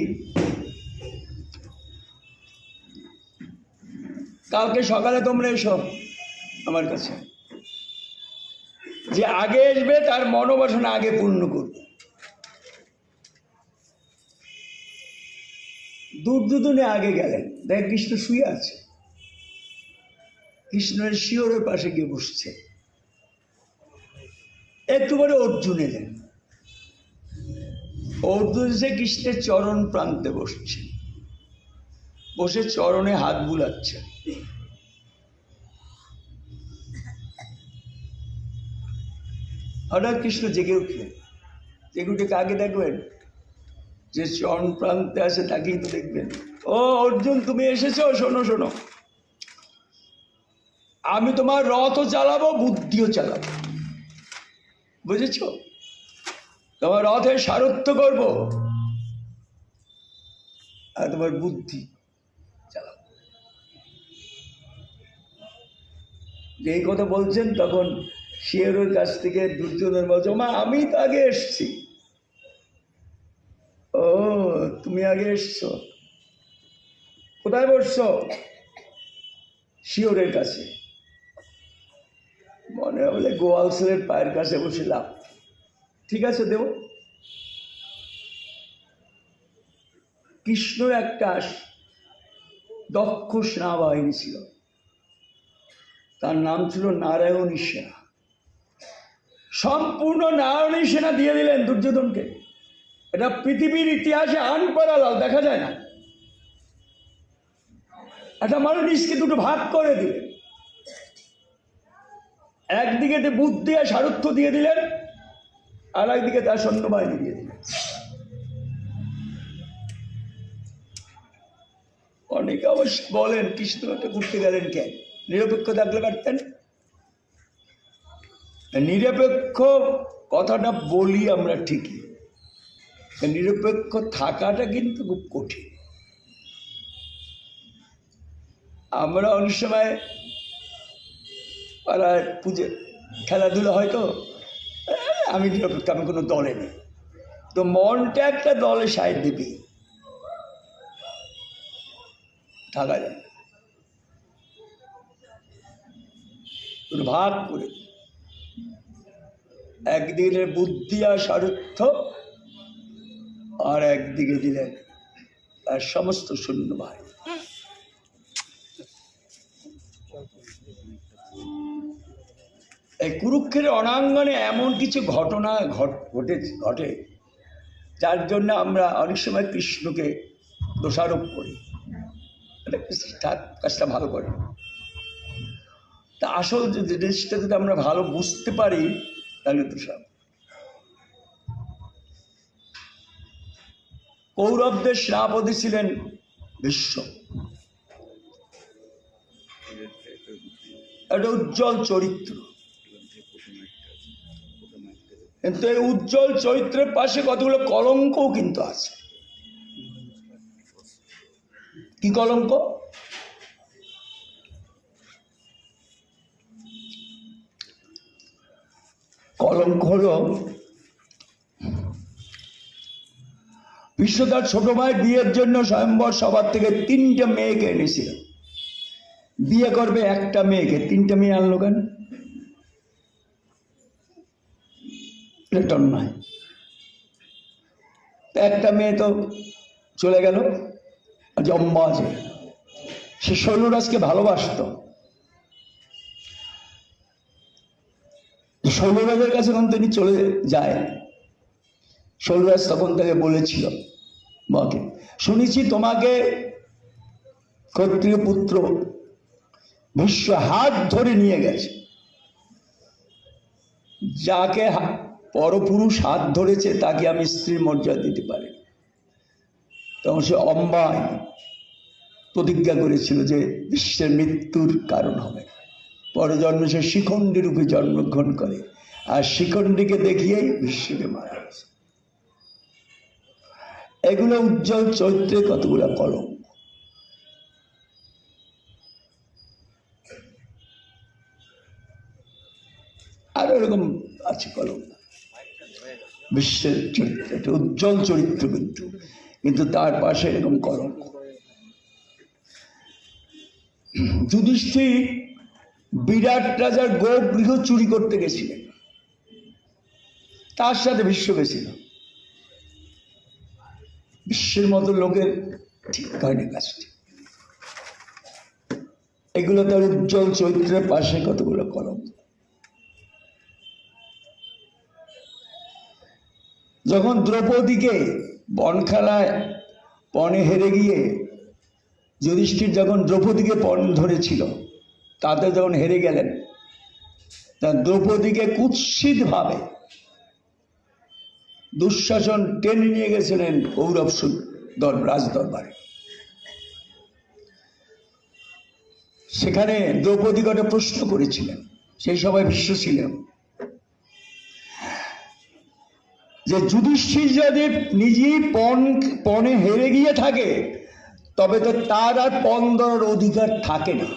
কালকে সকালে তোমরা এসো আমার কাছে, যে আগে আসবে তার মনোবাসনা আগে পূর্ণ করবে। দুর্যোধনে আগে গেলেন, দেখ কৃষ্ণ শুয়ে আছে, কৃষ্ণের শিওরের পাশে গিয়ে বসছে। একটু পরে অর্জুন এলেন, অর্জুন এসে কৃষ্ণের চরণ প্রান্তে বসছে, বসে চরণে হাত বুলাচ্ছে। হঠাৎ কৃষ্ণ জেগে উঠলেন, জেগে উঠে কাকে দেখবেন? যে চরণ প্রান্তে আছে তাকেই তো দেখবেন। ও অর্জুন, তুমি এসেছো, শোনো শোনো, আমি তোমার রথও চালাবো, বুদ্ধিও চালাবো, বুঝেছ? তোমার রথের সারথ্য করব, আর তোমার বুদ্ধি চালাবো। এই কথা বলছেন, তখন শিয়রের কাছ থেকে দুর্যোধন বলছে, মা আমি তো আগে এসছি। ও তুমি আগে এসছো, কোথায় বসছো? শিয়রের কাছে। মনে হলে গোয়ালসের পায়ের কাছে বসিলাম। ঠিক আছে দেব। কৃষ্ণ একটা দক্ষ সেনাবাহিনী ছিল, তার নাম ছিল নারায়ণী সেনা। সম্পূর্ণ নারায়ণী সেনা দিয়ে দিলেন দুর্যোধনকে। এটা পৃথিবীর ইতিহাসে আনপারালাল, দেখা যায় না। একটা মানুষকে দুটো ভাগ করে দিলেন, একদিকে বুদ্ধি আর সারথ্য দিয়ে দিলেন, আর একদিকে তার সৈন্যবাহিনী দিয়ে দিলেন। অনেকে অবশ্য বলেন কৃষ্ণকে ঘুরতে গেলেন কেন, নিরপেক্ষ থাকলে পারতেন। নিরপেক্ষ কথাটা বলি আমরা ঠিকই, নিরপেক্ষ থাকাটা কিন্তু খুব কঠিন। আমরা অনেক সময় পুজো খেলাধুলা হয়তো আমি নিরপেক্ষ, আমি কোনো দলে নেই, তো মনটা একটা দলে সাইড দিবি, থাকা যায় না, ভাগ করে একদিকে বুদ্ধি আর সারথ্য, আর একদিকে দিলেন তার সমস্ত সৈন্যবাহিনী। এই কুরুক্ষেত্রের অনাঙ্গনে এমন কিছু ঘটনা ঘটে যার জন্য আমরা অনেক সময় কৃষ্ণকে দোষারোপ করি, কাজটা ভালো করে। তা আসল জিনিসটা যদি আমরা ভালো বুঝতে পারি তাহলে দোষারোপ। কৌরবদের সেনাপতি ছিলেন ভীষ্ম, একটা উজ্জ্বল চরিত্র। কিন্তু এই উজ্জ্বল চরিত্রের পাশে কতগুলো কলঙ্কও কিন্তু আছে। কি কলঙ্ক? কলঙ্ক হলো বিশ্ব তার ছোট ভাই বিয়ের জন্য স্বয়ম্বর সবার থেকে 3টে মেয়েকে এনেছিল। বিয়ে করবে একটা মেয়েকে, 3টে মেয়ে আনলো কেন? এটা নয়। একটা মেয়ে তো চলে গেল জম্বাজে, সে শৈলরাজকে ভালোবাসত। শৈলরাজের কাছে যখন তিনি চলে যায়, শৈলরাজ তখন তাকে বলেছিল, মাকে শুনেছি তোমাকে ক্ষত্রিয় পুত্র ভীষ্ম হাত ধরে নিয়ে গেছে। যাকে পরপুরুষ হাত ধরেছে তাকে আমি স্ত্রীর মর্যাদা দিতে পারি। তখন সে অম্বায় প্রতিজ্ঞা করেছিল যে বিশ্বের মৃত্যুর কারণ হবে। পরে জন্মে সে শিখণ্ডী রূপে জন্মগ্রহণ করে, আর শিখণ্ডীকে দেখিয়েই বিশ্বকে মারা গেছে। এগুলো উজ্জ্বল চরিত্রে কতগুলো কলঙ্ক। আরো এরকম আছে কলঙ্ক। বিশ্বের চরিত্র একটা উজ্জ্বল চরিত্র, কিন্তু তার পাশে এরকম কলঙ্ক। যুধিষ্ঠির বিরাট রাজার গৃহ চুরি করতে গেছিলেন, তার সাথে বিশ্ব গেছিল। বিশ্বের মতো লোকের ঠিক হয়নি কাজটি। এগুলো তার উজ্জ্বল চরিত্রের পাশে কতগুলো কলঙ্ক। যখন দ্রৌপদীকে বনখেলায় পণে হেরে গিয়ে যুধিষ্ঠির যখন দ্রৌপদীকে পণ ধরেছিল, তাতে যখন হেরে গেলেন, তা দ্রৌপদীকে কুৎসিত ভাবে দুঃশাসন টেনে নিয়ে গেছিলেন কৌরব রাজদরবারে। সেখানে দ্রৌপদী একটা প্রশ্ন করেছিলেন, সেই সবাই বিশ্ব ছিলেন, যে যুধিষ্ঠির যদি নিজেই পণে হেরে গিয়ে থাকে তবে তো তার আর পণ দেওয়ার অধিকার থাকে না।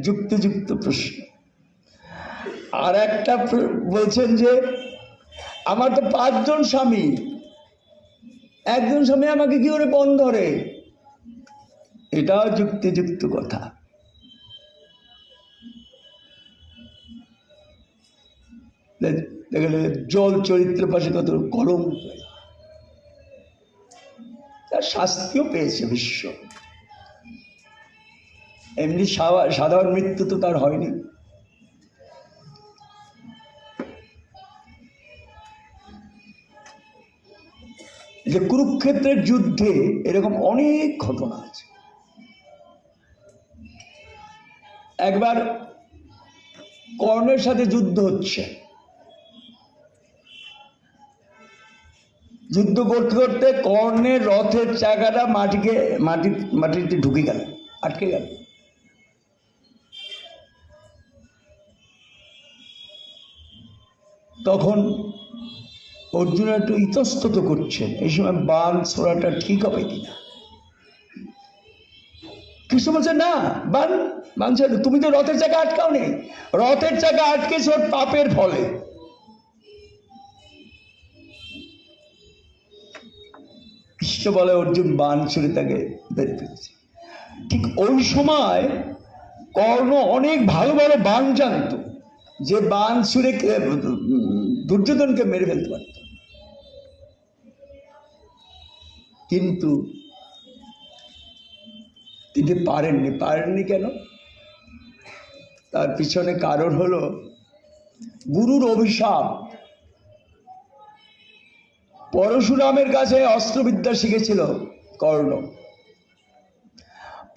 যুক্তিযুক্ত প্রশ্ন। আর একটা বলছেন যে আমার তো 5 জন স্বামী, একজন স্বামী আমাকে কি করে পণ ধরে? এটাও যুক্তিযুক্ত কথা। দেখলে জল চরিত্রের পাশে কত কলঙ্ক। তার শাস্তিও পেয়েছে বিশ্ব। এমনি সাধারণ মৃত্যু তো তার হয়নি। যে কুরুক্ষেত্রের যুদ্ধে এরকম অনেক ঘটনা আছে। একবার কর্ণের সাথে যুদ্ধ হচ্ছে, যুদ্ধ করতে করতে কর্ণের রথের চাকাটা মাটিতে ঢুকে গেল, আটকে গেল। তখন অর্জুন একটু ইতস্তত করছেন, এই সময় বাণ ছোড়াটা ঠিক হবে কিনা। কৃষ্ণ বলছে না, বাণ ছেড়ে, তুমি তো রথের চাকা আটকাও নেই, রথের চাকা আটকেছ ওর পাপের ফলে। কৃষ্ণ বলে অর্জুন বাণ ছুড়ে তাকে বের করেছে। ঠিক ওই সময় কর্ণ অনেক ভালো ভালো বাণ জানত, যে বাণ ছুড়ে দুর্যোধনকে মেরে ফেলতে পারত, কিন্তু তিনি পারেননি। কেন? তার পিছনে কারণ হলো গুরুর অভিশাপ। পরশুরামের কাছে অস্ত্রবিদ্যা শিখেছিল কর্ণ।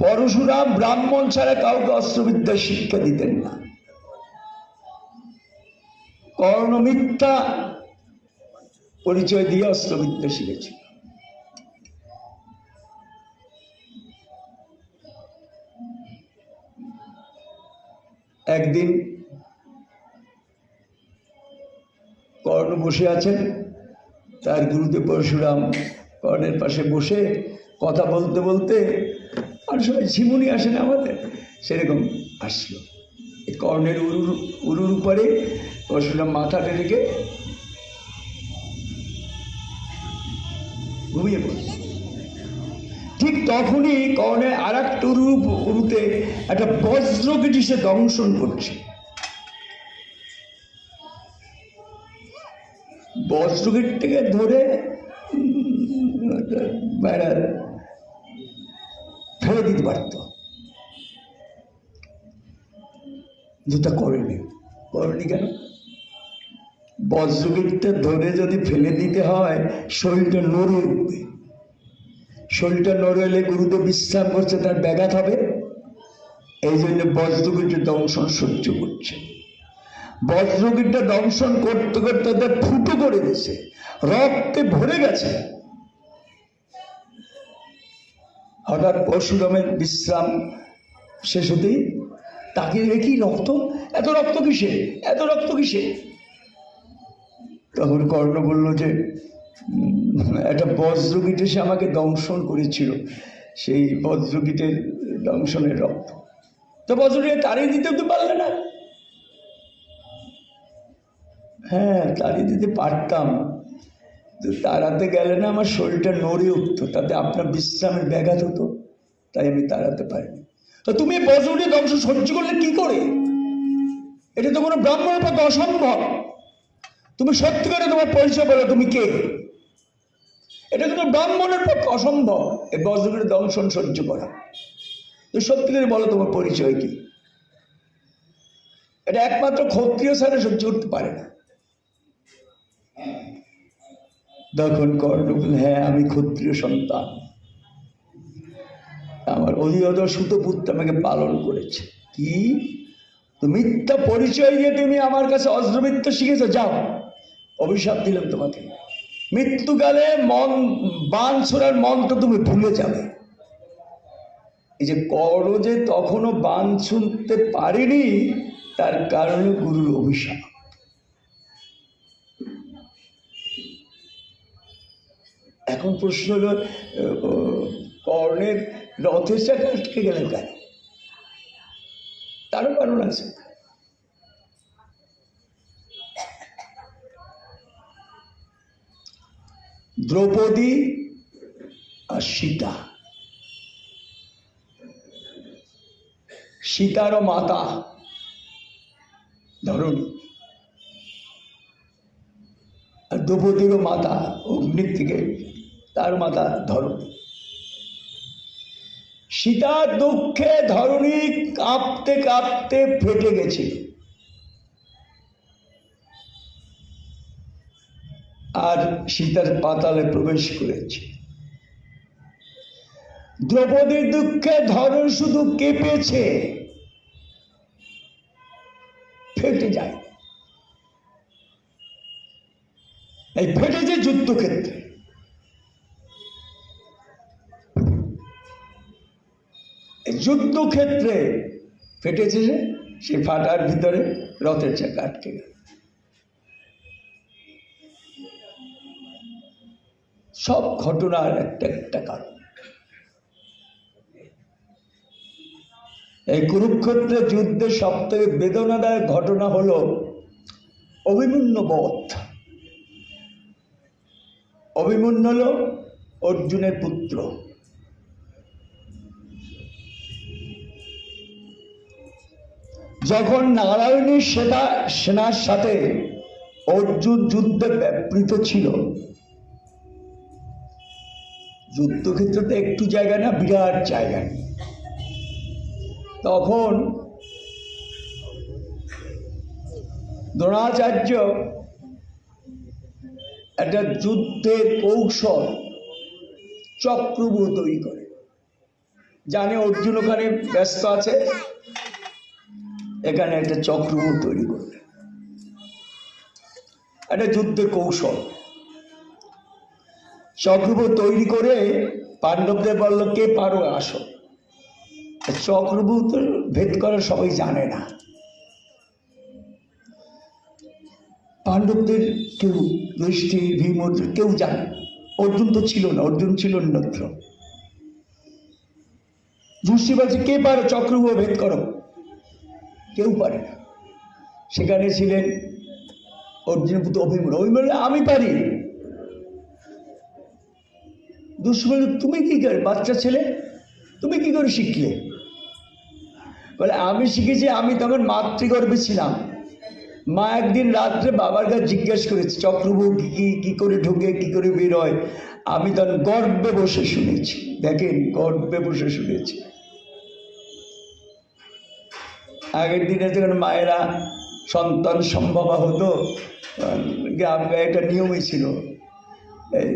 পরশুরাম ব্রাহ্মণ ছাড়া কাউকে অস্ত্রবিদ্যা শিক্ষা দিতেন না। কর্ণ মিথ্যা পরিচয় দিয়ে অস্ত্রবিদ্যা শিখেছিল। একদিন কর্ণ বসে আছেন, তার গুরুদেব পরশুরাম কর্ণের পাশে বসে কথা বলতে বলতে আর সময় ঝিমুনি আসে না আমাদের, সেরকম আসলো। এই কর্ণের উরুর উপরে পরশুরাম মাথাটা রেখে ঘুমিয়ে পড়ল। ঠিক তখনই কর্ণের আর একটা উরুতে একটা বজ্রকে সে দংশন করছে। বজ্রগীরটাকে ধরে ফেলে দিতে পারত, যেটা করেনি। কেন? বজ্রগীরটা ধরে যদি ফেলে দিতে হয়, শরীরটা নড়ে উঠবে। শরীরটা নড়ে এলে গুরুদেব বিশ্রাম করছে, তার ব্যাঘাত হবে। এই জন্য বজ্রগীরটা দংশন সহ্য করছে। বজ্রগীরটা দংশন করতে করতে তাদের ফুটো করে দিয়েছে, রক্তে ভরে গেছে। হঠাৎ পরশুরামের বিশ্রাম শেষ হতেই তাকে দেখি রক্ত, এত রক্ত কিসে, এত রক্ত কিসে? তখন কর্ণ বলল যে একটা বজ্রগীট এসে আমাকে দংশন করেছিল, সেই বজ্রগীটের দংশনের রক্ত। তো বজ্রগীট তাড়িয়ে দিতে তো পারলে না? হ্যাঁ, তাড়িয়ে দিতে পারতাম, তো তাড়াতে গেলে না আমার শরীরটা নড়ে উঠতো, তাতে আপনার বিশ্রামের ব্যাঘাত হতো, তাই আমি তাড়াতে পারিনি। তো তুমি বজ্রগীটের ধ্বংস সহ্য করলে কি করে? এটা তো কোনো ব্রাহ্মণের পক্ষে অসম্ভব। তুমি সত্যি করে তোমার পরিচয় বলো, তুমি কে? এটা কিন্তু ব্রাহ্মণের পক্ষে অসম্ভব, এই বজ্রগীটের দংশন সহ্য করা। তুমি সত্যি করে বলো তোমার পরিচয় কি? এটা একমাত্র ক্ষত্রিয় ছাড়া সহ্য করতে পারে না। তখন কর্ণ বলল, হ্যাঁ আমি ক্ষত্রিয় সন্তান, আমার অধিকতর সুতপুত্র আমাকে পালন করেছে। কি মিথ্যা পরিচয় দিয়ে তুমি আমার কাছে অস্ত্রবিদ্যা শিখেছো? যাও, অভিশাপ দিলাম তোমাকে, মৃত্যুকালে বাণ ছোড়ার মন্ত্র তুমি ভুলে যাবে। এই যে কর্ণ যে তখনও বাণ শুনতে পারেনি, তার কারণে গুরুর অভিশাপ। এখন প্রশ্ন হল, কর্ণের রথের চাকা আটকে গেলেন কেন? তারও কারণ আছে। দ্রৌপদী আর সীতা, সীতারও মাতা ধরণী, আর দ্রৌপদীরও মাতা অগ্নির থেকে, তার মাতা ধরণী। সীতার দুঃখে ধরণী কাঁপতে কাঁপতে ফেটে গেছিল, আর সীতার পাতালে প্রবেশ করেছে। দ্রৌপদীর দুঃখে ধরণ শুধু কেঁপেছে, ফেটে যায়। এই ফেটেছে যুদ্ধক্ষেত্রে। যুদ্ধক্ষেত্রে ফেটেছে, সে ফাটার ভিতরে রথের চাকা আটকে গেল। সব ঘটনার একটা একটা কারণ। এই কুরুক্ষেত্রের যুদ্ধের সব থেকে বেদনাদায়ক ঘটনা হলো অভিমন্যু বধ। অভিমন্যু হল অর্জুনের পুত্র। যখন নারায়ণী সেনার সাথে অর্জুন যুদ্ধে ব্যাপৃত ছিল, যুদ্ধক্ষেত্রতে একটু জায়গা না, বিরাট জায়গা। তখন দ্রোণাচার্য একটা যুদ্ধের কৌশল চক্রব্যূহ তৈরি করে, জানে অর্জুন ওখানে ব্যস্ত আছে, এখানে একটা চক্রব্যূহ তৈরি করবে, একটা যুদ্ধের কৌশল। চক্রব্যূহ তৈরি করে পাণ্ডবদের বলল, কে পারো আসো। চক্রব্যূহ তো ভেদ করা সবাই জানে না। পাণ্ডবদের কেউ, দৃষ্টি ভীম কেউ জানে, অর্জুন তো ছিল না, অর্জুন ছিল অন্যত্র। যুধিষ্ঠির বলছে কে পারে চক্রব্যূহ ভেদ করো? কেউ পারে না। সেখানে ছিলেন অর্জুনের পুত্র অভিমন্যু। অভিমন্যু আমি পারি। যুধিষ্ঠির বলছে তুমি কি করে, বাচ্চা ছেলে তুমি কি করে শিখলে? বলে আমি শিখেছি, আমি তখন মাতৃগর্ভে ছিলাম। মা একদিন রাত্রে বাবার কাছে জিজ্ঞেস করেছে চক্রব্যূহ কি করে ঢুকে, কি করে বের হয়। আমি তখন গর্ভে বসে শুনেছি। দেখেন, গর্ভে বসে শুনেছি। আগের দিনে যখন মায়েরা সন্তান সম্ভবা হতো, গ্রামে একটা নিয়মই ছিল এই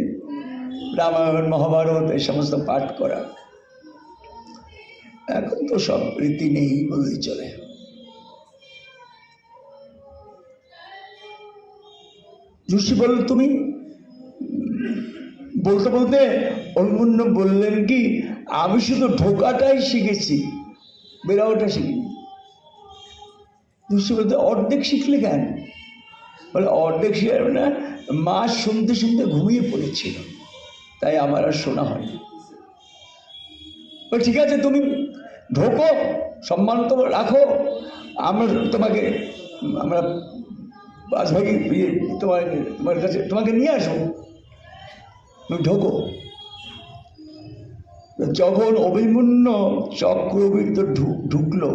রামায়ণ মহাভারত এই সমস্ত পাঠ করা। এখন তো সব রীতি নেই বলেই চলে। যুধিষ্ঠির বলল তুমি বলতে বলতে অভিমন্যু বললেন কি আমি শুধু ঢোকাটাই শিখেছি, বেরাওটা শিখিনি। যুধিষ্ঠির বলতে অর্ধেক শিখলে কেন? বলে অর্ধেক শিখে না, মা শুনতে শুনতে ঘুমিয়ে পড়েছিল, তাই আমার আর শোনা হয়নি। ঠিক আছে তুমি ঢোকো, সম্মান তো রাখো, আমরা তোমাকে আমরা বাজভাগি তোমার কাছে তোমাকে নিয়ে আসবো, তুমি ঢোকো। যখন অভিমন্যু চক্রবৃদ্ধ ঢুকলো,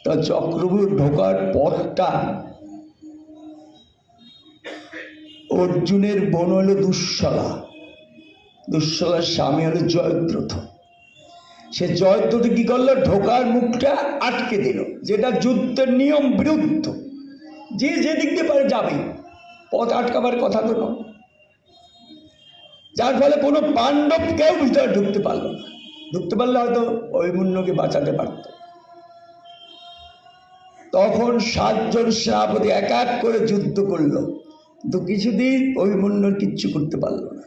তা চক্রবৃদ্ধ ঢোকার পথটা অর্জুনের বোন হলো দুঃশলা, দুঃশলার স্বামী হলো জয়দ্রথ। সে জয়দ্রথ কি করলো, ঢোকার মুখটা আটকে দিল, যেটা যুদ্ধের নিয়ম বিরুদ্ধ। যে যেদিক দিয়ে পারে যাবে, পথ আটকাবার কথা তো নয়। যার ফলে কোনো পাণ্ডব কেউ ভিতরে ঢুকতে পারলো না। ঢুকতে পারলে হয়তো অভিমন্যুকে বাঁচাতে পারত। তখন 7 জন সেনাপতি এক এক করে যুদ্ধ করলো, তো কিছুদিন অভিমন্যুর কিচ্ছু করতে পারলো না।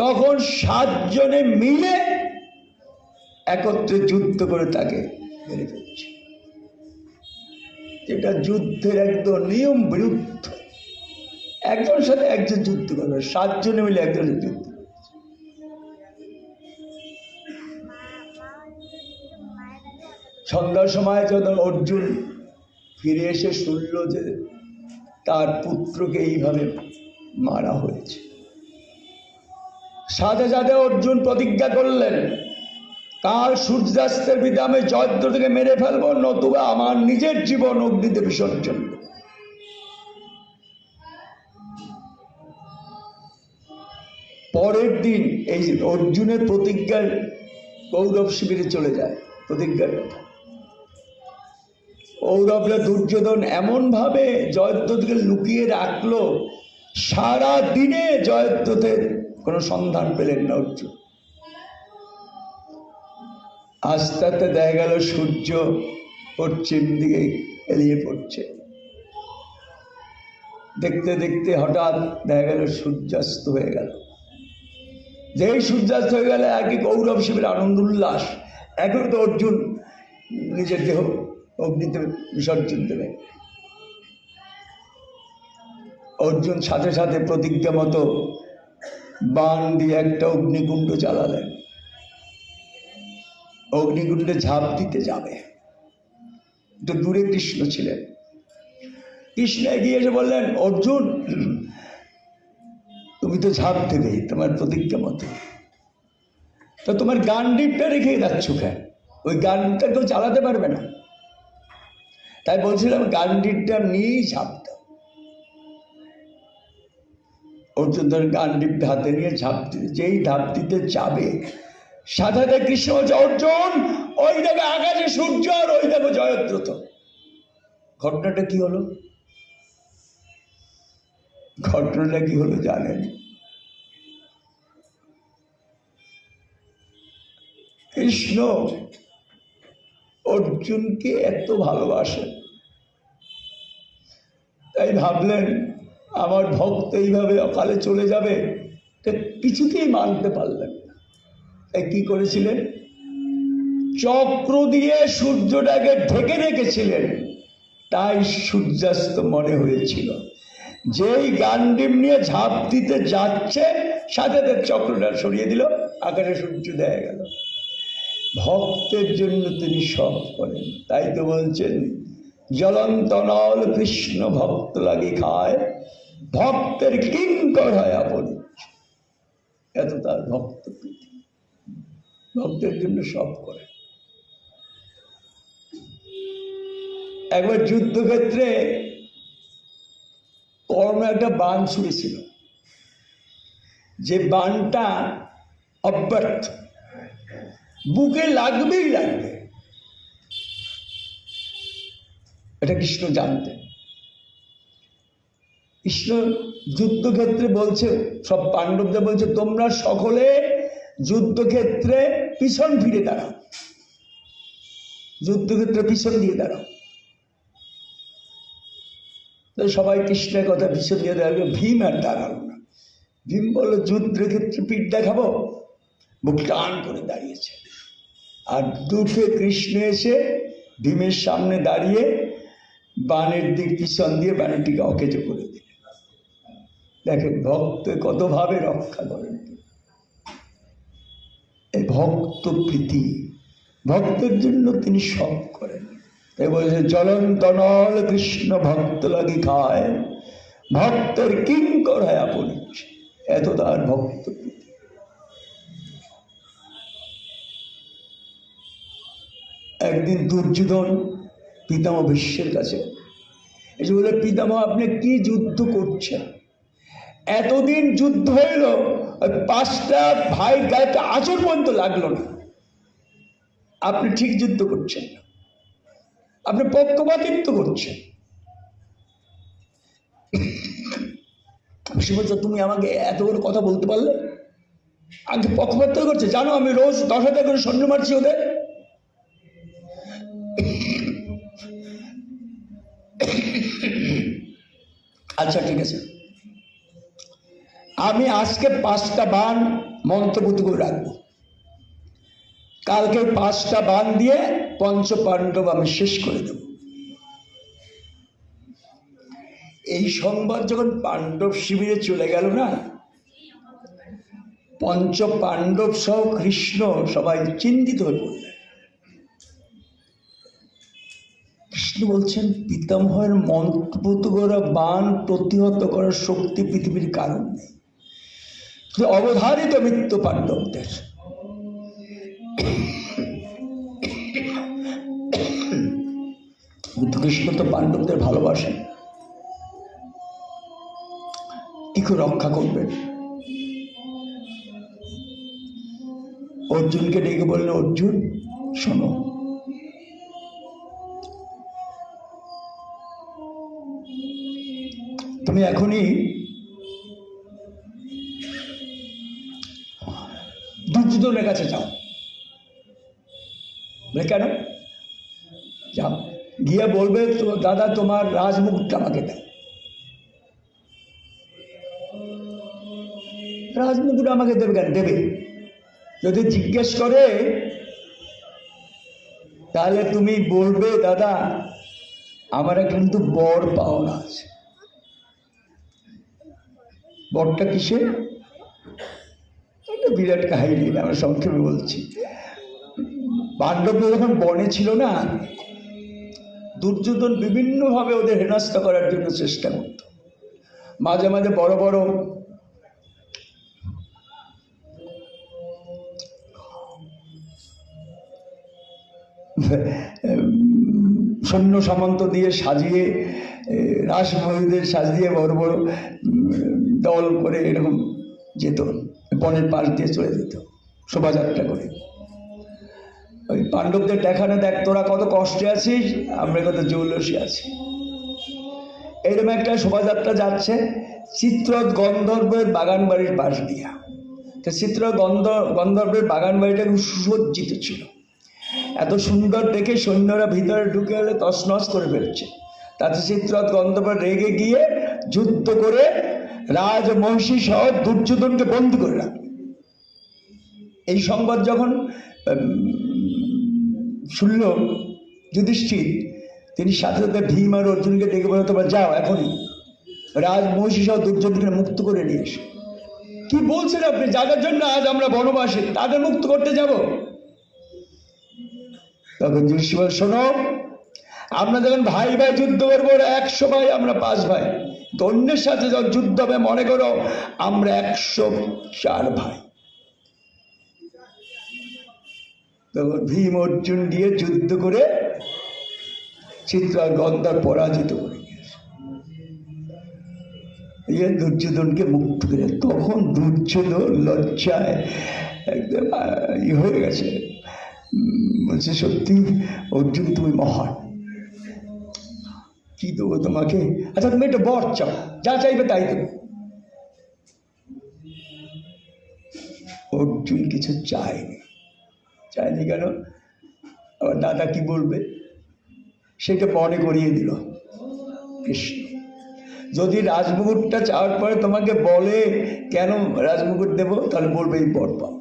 তখন 7 জনে মিলে একত্রে যুদ্ধ করে তাকে মেরে ফেলছে, যেটা যুদ্ধের একদম নিয়ম বিরুদ্ধ। একজনের সাথে একজন যুদ্ধ করবে, 7 জনে মিলে একজনের যুদ্ধ। সন্ধ্যার সময় যখন অর্জুন ফিরে এসে শুনল যে তার পুত্রকে এইভাবে মারা হয়েছে, সাথে সাথে অর্জুন প্রতিজ্ঞা করলেন কাল সূর্যাস্তের বিধে আমি জয়দ্রথকে মেরে ফেলবো, নতুবা আমার নিজের জীবন অগ্নিতে বিসর্জন দেব। পরের দিন এই অর্জুনের প্রতিজ্ঞার কৌরব শিবিরে চলে যায় প্রতিজ্ঞার কথা। কৌরবরা দুর্যোধন এমন ভাবে জয়দ্রথকে লুকিয়ে রাখলো, সারা দিনে জয়দ্রথের কোনো সন্ধান পেলেন না অর্জুন। আস্তে আস্তে দেখা গেল সূর্য পশ্চিম দিকে এলিয়ে পড়ছে। দেখতে দেখতে হঠাৎ দেখা গেল সূর্যাস্ত হয়ে গেল। যেই সূর্যাস্ত হয়ে গেলে আর কি কৌরব শিবির আনন্দ উল্লাস। এখন তো অর্জুন নিজের দেহ অগ্নিতে বিসর্জন দেবে। অর্জুন সাথে সাথে প্রতিজ্ঞা মতো বাণ দিয়ে একটা অগ্নিকুণ্ড জ্বালালেন, অগ্নিকুণ্ডে ঝাঁপ দিতে যাবে। একটু দূরে কৃষ্ণ ছিলেন। কৃষ্ণ এগিয়ে এসে বললেন অর্জুন তুমি তো ঝাঁপ দেবে তোমার প্রতিজ্ঞা মতো, তো তোমার গান্ডীবটা রেখে যাচ্ছ কেন? ওই গান্ডীবটা কেউ চালাতে পারবে না, তাই বলছিলাম গান্ডীবটা নিয়েই ঝাঁপ দাও। অর্জুন ধর গান্ডীবটা হাতে নিয়ে ঝাঁপ দিতে, যেই ঝাঁপ দিতে যাবে সাথে কৃষ্ণ বলছে অর্জুন ওই দেখো আকাশে সূর্য আর ওই দেখো জয়দ্রথ। ঘটনাটা কি হলো? ঘটনাটা কি হলো জানেন? কৃষ্ণ অর্জুনকে এত ভালোবাসেন, তাই ভাবলেন আমার ভক্ত এইভাবে অকালে চলে যাবে, কিছুতেই মানতে পারলেন না। তাই কি করেছিলেন? চক্র দিয়ে সূর্যটাকে ঢেকে রেখেছিলেন, তাই সূর্যাস্ত মনে হয়েছিল। যেই গান্ডিব নিয়ে ঝাঁপ দিতে যাচ্ছে সাথে চক্রটা সরিয়ে দিল, আকাশে সূর্য দেখা গেল। ভক্তের জন্য তিনি সব করেন। তাই তো বলছেন জ্বলন্ত নল কৃষ্ণ ভক্ত লাগি খায়, ভক্তের কিঙ্কর হয় আপনি। এত তার ভক্ত প্রীতি, ভক্তের জন্য সব করে। একবার যুদ্ধক্ষেত্রে কর্ম একটা বাণ ছুঁড়েছিল, যে বাণটা অব্যর্থ, বুকে লাগবেই লাগবে, এটা কৃষ্ণ জানতেন। কৃষ্ণ যুদ্ধক্ষেত্রে বলছে, সব পাণ্ডবদের বলছে, তোমরা সকলে যুদ্ধক্ষেত্রে পিছন ফিরে দাঁড়াও, যুদ্ধক্ষেত্রে পিছন দিয়ে দাঁড়াও। সবাই কৃষ্ণের কথা পিছন দিয়ে দাঁড়ালো। ভীম আর দাঁড়ালো না। ভীম বলল, যুদ্ধক্ষেত্রে পিঠ দেখাবো, বুক টান করে দাঁড়িয়েছে। আর দুঃখে কৃষ্ণ এসে ভীমের সামনে দাঁড়িয়ে বাণের দিক পিছন দিয়ে বাণীটিকে অকেজো করে দিলেন। দেখেন ভক্ত কতভাবে রক্ষা করেন। এই ভক্ত প্রীতি, ভক্তের জন্য তিনি সব করেন। তাই বলছে জ্বলন্ত নল কৃষ্ণ ভক্ত লাগি খায়, ভক্তের কিঙ্কর হয় আপনি। এত তার ভক্ত প্রীতি। একদিন দুর্যোধন পিতামহ ভীষ্মের কাছে এসে বলে, পিতামহ আপনি কি যুদ্ধ করছেন? এতদিন যুদ্ধ হইল, 5টা ভাই গায়ে আচর পর্যন্ত লাগলো না, আপনি ঠিক যুদ্ধ করছেন না, আপনি পক্ষপাতিত্ব করছেন। তুমি আমাকে এত বড় কথা বলতে পারলে? আগে পক্ষপাতিত্ব করছে, জানো আমি রোজ 10,000 করে সৈন্য মারছি ওদের। আচ্ছা ঠিক আছে, আমি আজকে 5টা বাণ মন্ত্রপুত করে রাখবো, কালকে 5টা বাণ দিয়ে পঞ্চ পাণ্ডব আমি শেষ করে দেব। এই সংবাদ যখন পাণ্ডব শিবিরে চলে গেল না, পঞ্চ পাণ্ডব সহ কৃষ্ণ সবাই চিন্তিত হয়ে পড়লেন। কৃষ্ণ বলছেন, পিতামহের মন্ত্রপুত করা বাণ প্রতিহত করার শক্তি পৃথিবীর কারণ নেই, অবধারিত মৃত্যু পাণ্ডবদের। কৃষ্ণ তো পাণ্ডবদের ভালোবাসেন, কি করে রক্ষা করবেন? অর্জুনকে ডেকে বললেন, অর্জুন শোনো, তুমি এখনই দুর্যোধনের কাছে যাও। কেন? যাও, গিয়ে বলবে, তো দাদা তোমার রাজমুকুটটা আমাকে দাও। রাজমুকুট আমাকে দেবে কেন? দেবে। যদি জিজ্ঞেস করে তাহলে তুমি বলবে, দাদা আমার কিন্তু বর পাওনা আছে। বরটা কিসে? একটা বিরাট কাহিনী, আমরা সংক্ষেপে বলছি। পাণ্ডবরা যখন বনে ছিল না, দুর্যোধন বিভিন্নভাবে ওদের হেনস্থা করার জন্য চেষ্টা করত। মাঝে মাঝে বড় বড় সৈন্য সামন্ত দিয়ে সাজিয়ে, রাসমহিদের সাজিয়ে বড় বড় দল করে এরকম যেত, বনের পাশ দিয়ে চলে যেত শোভাযাত্রা করে। ওই পাণ্ডবদের দেখানো, দেখ তোরা কত কষ্টে আছিস, আমরা কত জৌলসে আছি। এরকম একটা শোভাযাত্রা যাচ্ছে চিত্রত গন্ধর্বের বাগান বাড়ির পাশ দিয়া। তো চিত্রত গন্ধর্বের বাগান বাড়িটা খুব সুসজ্জিত ছিল, এত সুন্দর দেখে সৈন্যরা ভিতরে ঢুকে হলে তছনছ করে ফেলছে। তাতে চিত্রত গন্ধর্ব রেগে গিয়ে যুদ্ধ করে রাজমহিষী সহ দুর্যোধনকে বন্দী করে রাখল। এই সংবাদ যখন শুনল যুধিষ্ঠির, তিনি সাথে সাথে ভীম আর অর্জুনকে ডেকে বলে, তোমরা যাও এখনই রাজমহিষী সহ দুর্যোধনকে মুক্ত করে নিয়ে এসো। কি বলছেন আপনি? যাদের জন্য আজ আমরা বনবাসী তাদের মুক্ত করতে যাব? তখন যুধিষ্ঠির বলে, শোনো, আমরা যখন ভাই ভাই যুদ্ধ করবো, 100 ভাই, আমরা 5 ভাই। অন্যের সাথে যখন যুদ্ধ হবে মনে করো আমরা 104 ভাই। তখন ভীম অর্জুন গিয়ে যুদ্ধ করে চিত্রা গন্ধার পরাজিত করে গিয়ে দুর্যোধনকে মুক্ত করে। তখন দুর্যোধন লজ্জায় একদম হয়ে গেছে, বলছে সত্যি অর্জুন তুমি মহান, কি দেবো তোমাকে? আচ্ছা তুমি একটা বর চাও, যা চাইবে তাই দেবো। অর্জুন কিছু চায়নি। কেন? আবার দাদা কি বলবে সেটা মনে করিয়ে দিল কৃষ্ণ। যদি রাজমুকুটটা চাওয়ার পরে তোমাকে বলে কেন রাজমুকুট দেব, তাহলে বলবে এই বর পাও।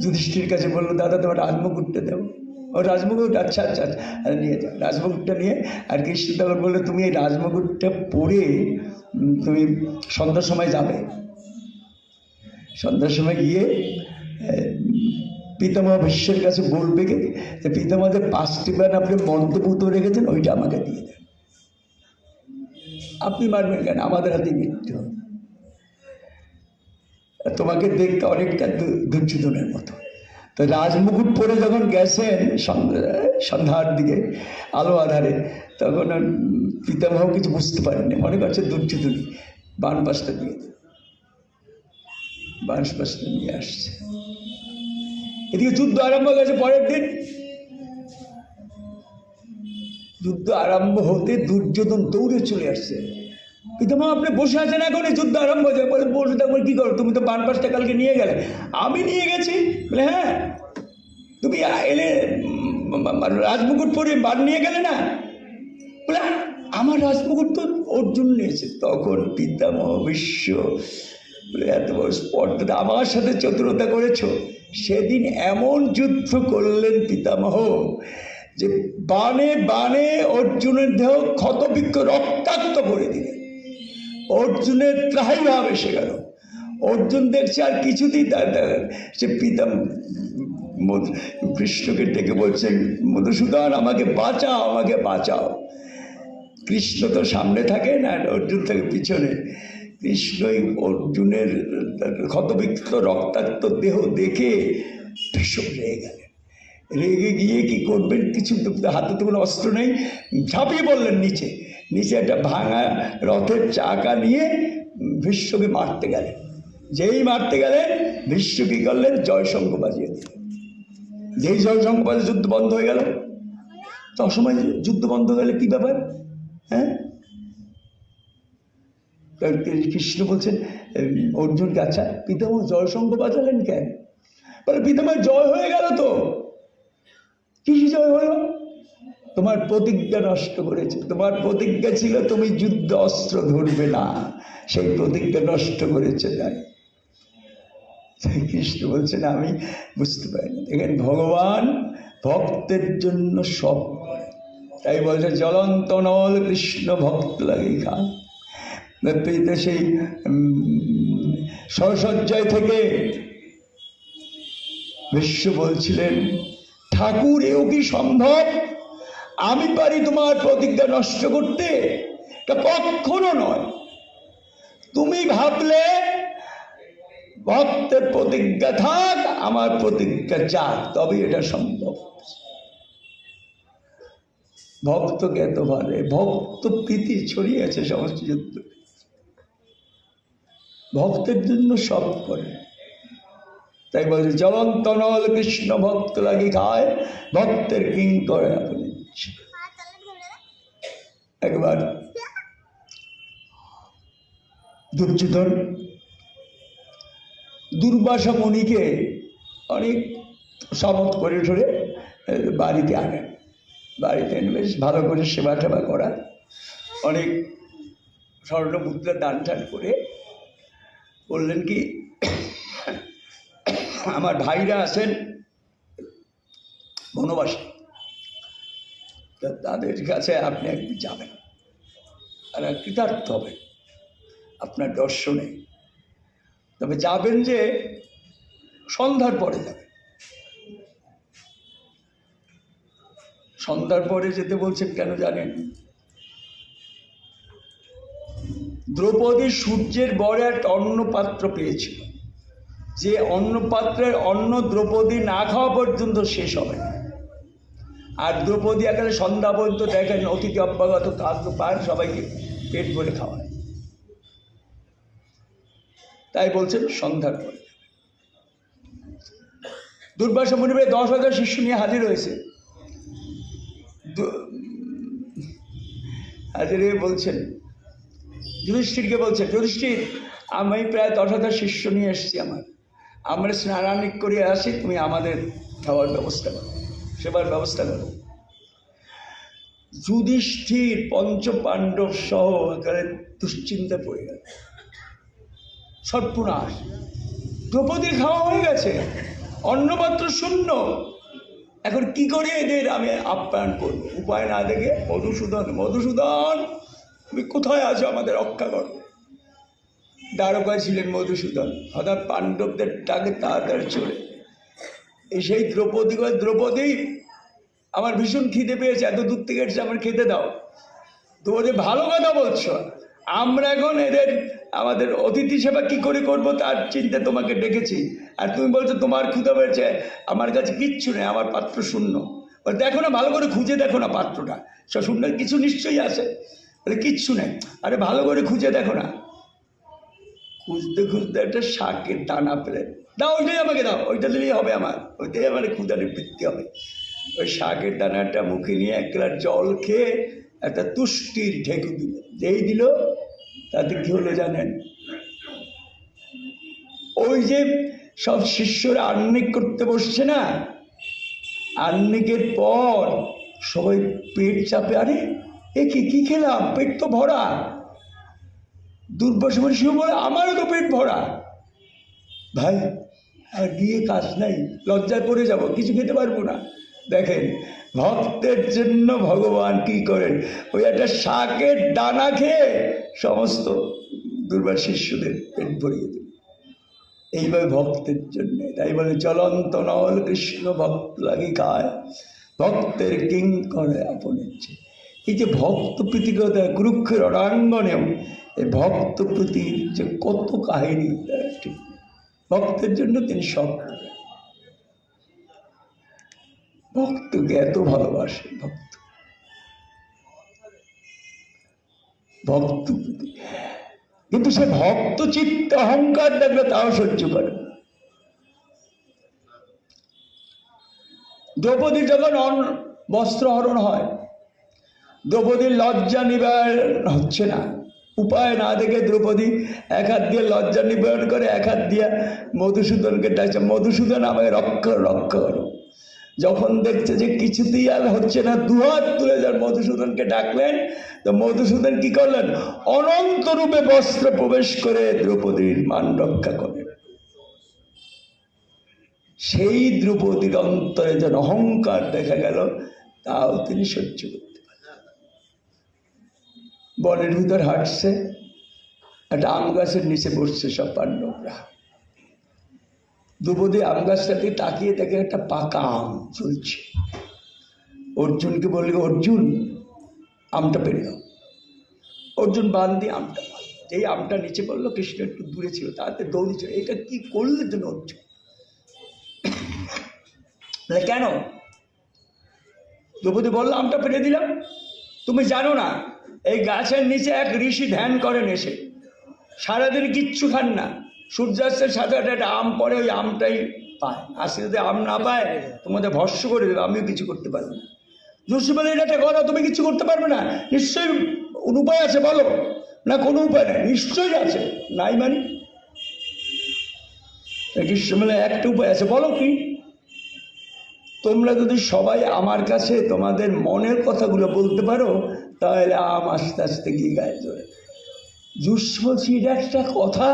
যুধিষ্ঠির কাছে বললো, দাদা তোমার রাজমুকুটটা দেবো। ও রাজমুকুট, আচ্ছা আচ্ছা আচ্ছা নিয়ে যাও। রাজমুকুটটা নিয়ে, আর কৃষ্ণ তখন বললো, তুমি এই রাজমুকুটটা পরে তুমি সন্ধ্যার সময় যাবে। সন্ধ্যার সময় গিয়ে পিতামহ ভীষ্মের কাছে বলবে যে পিতামহদের 5টি বান আপনি মন্ত্রপুত রেখেছেন, ওইটা আমাকে দিয়ে দেন। আপনি মারবেন কেন? আমাদের হাতে মৃত্যু। তোমাকে দেখতে অনেকটা দুর্যোধনের মতো। তো রাজমুকুট পরে যখন গেছেন সন্ধ্যার দিকে আলো আধারে, তখন পিতামহ কিছু বুঝতে পারেননি, মনে করছে দুর্যোধনই। বান 5টা দিয়ে দেন, বান 5টা নিয়ে আসছে। এদিকে যুদ্ধ আরম্ভ হয়ে গেছে। পরের দিন যুদ্ধ আরম্ভ হতে দুর্যোধন দৌড়ে চলে আসছে। পিতামহ আপনি বসে আছেন, এখন এই যুদ্ধ আরম্ভ হয়েছে। বলে বসে থাকবে কি করো? তুমি তো বান 5টা কালকে নিয়ে গেলে। আমি নিয়ে গেছি? বলে হ্যাঁ, তুমি এলে রাজমুকুট পরে বান নিয়ে গেলে না? বলে আমার রাজমুকুট তো অর্জুন নিয়েছে। তখন পিতামহ ভীষ্ম বলে, এত বড় স্পর্ধা, আমার সাথে চতুরতা করেছ। সেদিন এমন যুদ্ধ করলেন পিতামহ যে বানে বানে অর্জুনের দেহ ক্ষতবিক্ষ রক্তাক্ত করে দিলেন। অর্জুনের ত্রাহি ভাব এসে গেল। অর্জুন দেখছে আর কিছুতেই সে কৃষ্ণকে ডেকে বলছেন, মধুসূদন আমাকে বাঁচাও, আমাকে বাঁচাও। কৃষ্ণ তো সামনে থাকে না, অর্জুন থাকে পিছনে। কৃষ্ণই অর্জুনের ক্ষতবিক্ষত রক্তাক্ত দেহ দেখে ভীষণ রেগে গেলেন। রেগে গিয়ে কি করবেন, কিছু হাতে তো কোনো অস্ত্র নেই, ঝাঁপিয়ে পড়লেন নিচে। নিচে একটা ভাঙা রথের চাকা নিয়ে ভীষ্মকে মারতে গেলেন। যেই মারতে গেলেন, ভীষ্ম কি করলেন, জয়শঙ্খ বাজিয়ে দিলেন। যেই জয়শঙ্খ বাজিয়ে যুদ্ধ বন্ধ হয়ে গেল। তো অসময় যুদ্ধ বন্ধ হয়ে গেলে কি ব্যাপার? হ্যাঁ, কৃষ্ণ বলছেন অর্জুনকে, আচ্ছা পিতামহ জয়শঙ্খ বাজালেন কেন? বলে পিতামহ জয় হয়ে গেল। তো কি জয় হলো? তোমার প্রতিজ্ঞা নষ্ট করেছে। তোমার প্রতিজ্ঞা ছিল তুমি যুদ্ধ অস্ত্র ধরবে না, সেই প্রতিজ্ঞা নষ্ট করেছে। তাই কৃষ্ণ বলছেন আমি বুঝতে পারিনি। দেখেন, ভগবান ভক্তের জন্য সব করে। তাই বলছে জ্বলন্ত নল কৃষ্ণ ভক্ত লাগে খান। সেই সরসজ্জায় থেকে ভীষ্ম বলছিলেন, ঠাকুর এও কি সম্ভব? আমি পারি তোমার প্রতিজ্ঞা নষ্ট করতে? এটা কখনো নয়। তুমি ভাবলে ভক্তের প্রতিজ্ঞা থাক, আমার প্রতিজ্ঞা যাক, তবে এটা সম্ভব। ভক্তকে এত ভালো, ভক্ত প্রীতি ছড়িয়ে আছে সমস্ত যুদ্ধ। ভক্তের জন্য সব করে। তাই বলছে জ্বলন্ত নল কৃষ্ণ ভক্ত লাগি খায়, ভক্তের কিং করে আপনি। একবার দুর্যোধন দুর্বাসা মুনিকে অনেক শপথ করে ধরে বাড়িতে আনেন। বাড়িতে এনে বেশ ভালো করে সেবা টেবা করা, অনেক স্বর্ণমুদ্রা দান টান করে বললেন কি, আমার ভাইরা আছেন বনবাসে, তাদের কাছে আপনি একদিন যাবেন আর কৃতার্থ হবেন আপনার দর্শনে। তবে যাবেন যে সন্ধ্যার পরে যাবেন। সন্ধ্যার পরে যেতে বলছেন কেন জানেন? দ্রৌপদী সূর্যের বরে একটা অন্ন পাত্র পেয়েছিল, যে অন্ন পাত্রের অন্ন দ্রৌপদী না খাওয়া পর্যন্ত শেষ হবে না। আর দ্রৌপদী এখানে সন্ধ্যা পর্যন্ত দেখেন অতিথি অভ্যাগত খাদ্য পান, সবাইকে পেট ভরে খাওয়ায়। তাই বলছেন সন্ধ্যার পরে। দুর্বাসা মুনি 10,000 শিষ্য নিয়ে হাজির হয়েছে। হাজির হয়ে বলছেন, যুধিষ্ঠিরকে বলছেন, যুধিষ্ঠির আমি প্রায় 10,000 শিষ্য নিয়ে এসেছি, আমরা স্নানানিক করে আসি, তুমি আমাদের খাওয়ার ব্যবস্থা করো, সেবার ব্যবস্থা করো। যুধিষ্ঠির পঞ্চপাণ্ডব সহ একেবারে দুশ্চিন্তা পড়ে গেল। সর্বনাশ, দ্রৌপদীর খাওয়া হয়ে গেছে, অন্নপাত্র শূন্য, এখন কি করে এদের আমি আপ্যায়ন করবো? উপায় না দেখে মধুসূদন, মধুসূদন তুমি কোথায় আছো, আমাদের রক্ষা করো। দ্বারকায় ছিলেন মধুসূদন, হঠাৎ পাণ্ডবদের ডাকে তাড়াতাড়ি চলে সেই দ্রৌপদী, দ্রৌপদী আমার ভীষণ খিদে পেয়েছে, এত দূর থেকে এসেছে, আমার খেতে দাও। দ্রৌপদী, ভালো কথা বলছো, আমরা এখন এদের আমাদের অতিথি সেবা কি করে করবো তার চিন্তা তোমাকে ডেকেছি, আর তুমি বলছো তোমার ক্ষুধা পেয়েছে, আমার কাছে কিচ্ছু নেই, আমার পাত্র শূন্য। দেখো না, ভালো করে খুঁজে দেখো না পাত্রটা, শূন্য কিছু নিশ্চয়ই আছে। বলে কিচ্ছু নেই। আরে ভালো করে খুঁজে দেখো না। খুঁজতে খুঁজতে একটা শাকের দানা পেলে, দাও ওইটাই আমাকে দাও, ওইটা দিলেই হবে, আমার ওইটাই আমার ক্ষুধা নিবৃত্তি হবে। ওই শাকের দানাটা মুখে নিয়ে এক গ্লাস জল খেয়ে একটা তুষ্টির ঢেকু দিল, যেই দিল তাতে কি হলো জানেন? ওই যে সব শিষ্যরা আহ্নিক করতে বসছে না, আহ্নিকের পর সবাই পেট চাপে, আরে এ কি খেলাম, পেট তো ভরা। দুর্বাসা মুনি বলে, আমারও তো পেট ভরা ভাই, আর গিয়ে কাজ নাই, লজ্জায় পড়ে যাব, কিছু খেতে পারবো না। দেখেন ভক্তের জন্য ভগবান কি করেন, ওই একটা শাকের দানা খেয়ে সমস্ত দুর্বার শিষ্যদের পেট ভরিয়ে দেন। এইভাবে ভক্তের জন্যে, তাই বলে চলন্ত নল কৃষ্ণ ভক্ত লাগি খায়, ভক্তের কিং করে আপনের চেয়ে। এই যে ভক্ত প্রীতিকতা, কুরুক্ষের রণাঙ্গনেও এই ভক্ত প্রীতির যে কত কাহিনী, ঠিক ভক্তের জন্য তিনি সব, ভক্তকে এত ভালোবাসে, ভক্ত কিন্তু সে ভক্ত চিত্ত অহংকার দেখলে তাও সহ্য করে। দ্রৌপদীর যখন বস্ত্রহরণ হয়, দ্রৌপদীর লজ্জা নিবারণ হচ্ছে না, উপায় না দেখে দ্রৌপদী এক হাত দিয়ে লজ্জা নিবারণ করে, এক হাত দিয়ে মধুসূদনকে ডাকছে, মধুসূদন আমাকে রক্ষা করো। যখন দেখছে যে কিছুতেই আর হচ্ছে না, দুহাত তুলে যান মধুসূদনকে ডাকলেন, তো মধুসূদন কি করলেন, অনন্ত রূপে বস্ত্র প্রবেশ করে দ্রৌপদীর মান রক্ষা করেন। সেই দ্রৌপদীর অন্তরে যেন অহংকার দেখা গেল, তাও তিনি সহ্য করতে পারলেন। বনের ভিতর হাঁটছে, একটা আম গাছের নিচে বসছে সব পাণ্ডবরা। দ্রৌপদী আম গাছটাতে তাকিয়ে দেখে একটা পাকা আম ঝুলছে। অর্জুনকে বলল, অর্জুন আমটা পেরে দাও। অর্জুন বান দিয়ে আমটা পাল, যেই আমটা নিচে পড়লো, কৃষ্ণ একটু দূরে ছিল, তাতে দৌড়েছে, এটা কি করলে তুমি অর্জুন? কেন? দ্রৌপদী বললো, আমটা পেরে দিলাম। তুমি জানো না এই গাছের নিচে এক ঋষি ধ্যান করেন, এসে সারাদিন কিচ্ছু খান না, সূর্যাস্তের সাথে একটা আম পড়ে, ওই আমটাই পায়, আর সে যদি আম না পায় তোমাদের ভস্য করে দেবে, আমিও কিছু করতে পারবো না। যুষ্টি বলে, এটা একটা কথা, তুমি কিছু করতে পারবে না, নিশ্চয়ই উপায় আছে, বলো। না কোনো উপায় নেই। নিশ্চয়ই আছে। নাই মানে? কৃষ্ণ বলে, একটা উপায় আছে, বলো কি? তোমরা যদি সবাই আমার কাছে তোমাদের মনের কথাগুলো বলতে পারো, তাহলে আম আস্তে আস্তে গিয়ে গায়ে ধরে। যুষ্টি বলছি, এটা একটা কথা,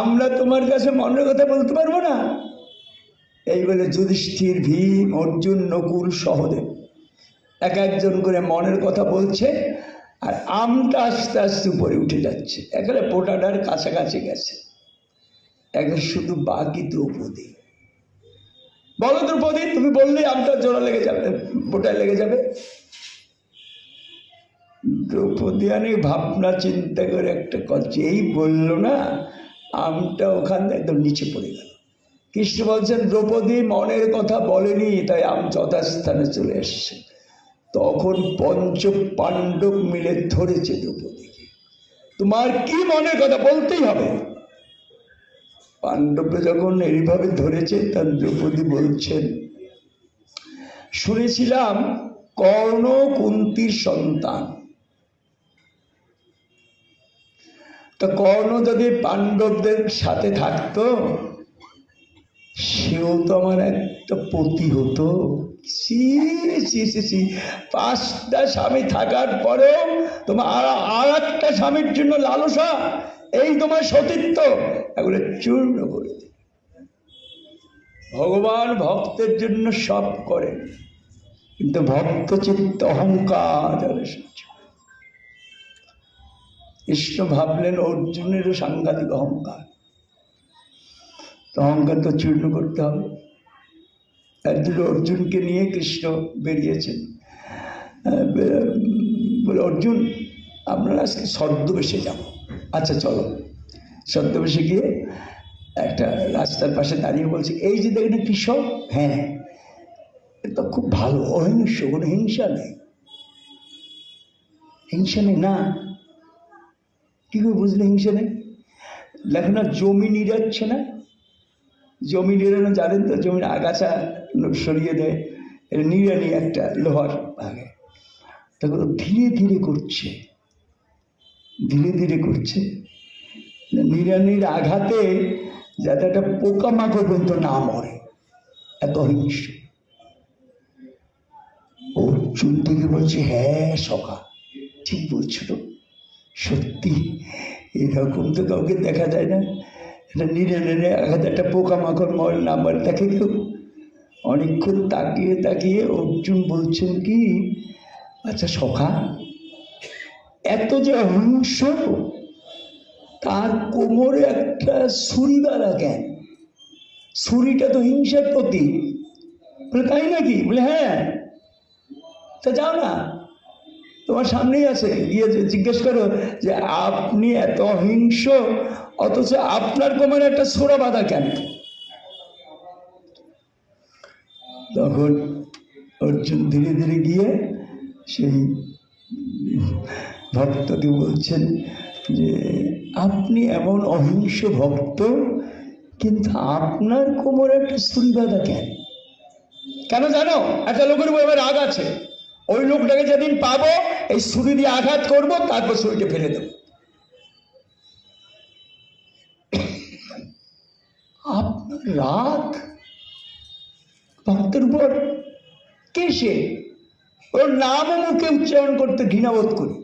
আমরা তোমার কাছে মনের কথা বলতে পারবো না? এই বলে যুধিষ্ঠির, ভীম, অর্জুন, নকুল, সহদেব একজন করে মনের কথা বলছে, আর আমটা আস্তে আস্তে উপরে উঠে যাচ্ছে, একেবারে পোটাটার কাছাকাছি গেছে। এখন শুধু বাকি দ্রৌপদী। বলো দ্রৌপদী, তুমি বললে আমটা জোড়া লেগে যাবে, পোটায় লেগে যাবে। দ্রৌপদী অনেক ভাবনা চিন্তা করে একটা কথা এই বলল না, আমটা ওখান থেকে একদম নিচে পড়ে গেল। কৃষ্ণ বলছেন দ্রৌপদী মনের কথা বলেনি, তাই আম যথাস্থানে চলে এসছে। তখন পঞ্চ পাণ্ডব মিলে ধরেছে দ্রৌপদীকে, তোমার কি মনের কথা বলতেই হবে। পাণ্ডবরা যখন এইভাবে ধরেছে, তার দ্রৌপদী বলছেন, শুনেছিলাম কর্ণ কুন্তির সন্তান, তো কর্ণ যদি পাণ্ডবদের সাথে থাকতো, সেও তো আমার একটা পতি হতো। পাঁচটা স্বামী থাকার পরেও তোমার আর একটা স্বামীর জন্য লালসা, এই তোমার সতীত্ব, এগুলো চূর্ণ করে দিল। ভগবান ভক্তের জন্য সব করেন, কিন্তু ভক্ত চিত্ত অহংকার। কৃষ্ণ ভাবলেন অর্জুনেরও সাংঘাতিক অহংকার, অহংকার তো চূর্ণ করতে হবে। তার জন্য অর্জুনকে নিয়ে কৃষ্ণ বেরিয়েছেন। বলে, অর্জুন আমরা আজকে ছদ্মবেশে যাব। আচ্ছা চলো। ছদ্মবেশে গিয়ে একটা রাস্তার পাশে দাঁড়িয়ে বলছে, এই যে দেখেন কৃষক, হ্যাঁ এটা খুব ভালো, অহিংস, কোনো হিংসা নেই। হিংসা নেই না? কি করে বুঝলে হিংসা নেই? দেখো না জমি নিড়াচ্ছে না, জমি নিড়ানো জানেন তো, জমির আগাছা সরিয়ে দেয়, নিড়ানি একটা লোহার ভাগে, তখন ধীরে ধীরে করছে, ধীরে ধীরে করছে, নিড়ানির আঘাতে যাতে একটা পোকামাকড় পর্যন্ত না মরে, এত হিংস। অর্জুন থেকে বলছে, হ্যাঁ সখা ঠিক বলছো তো, সত্যি এরকম তো কাউকে দেখা যায় না, এটা নিড়ানি আঘাতে একটা পোকামাকড় মরে না মরে। তাকে কেউ অনেকক্ষণ তাকিয়ে তাকিয়ে অর্জুন বলছেন কি, আচ্ছা সখা এত যে অহিংস, তার কোমরে একটা ছুরি বাঁধা কেন? ছুরিটা তো হিংসার প্রতীক। বলে তাই নাকি? বলে হ্যাঁ। তা যাও না, তোমার সামনেই আছে, গিয়ে জিজ্ঞেস করো যে আপনি এত অহিংস, অথচ আপনার কোমরে একটা ছোরা বাঁধা কেন? তখন অর্জুন ধীরে ধীরে গিয়ে সেই ভক্তকে বলছেন যে আপনি এমন অহিংস ভক্ত, কিন্তু আপনার কোমরে একটা ছুরি বাঁধা কেন? কেন জানো? একটা লোকের উপর এবার রাগ আছে, ওই লোকটাকে যেদিন পাবো এই ছুরি দিয়ে আঘাত করবো, তারপর ছুরিটা ফেলে দেব। আপনার রাগ ভক্তের উপর? কে সে? ওর নামও মুখে উচ্চারণ করতে ঘৃণাবোধ করি।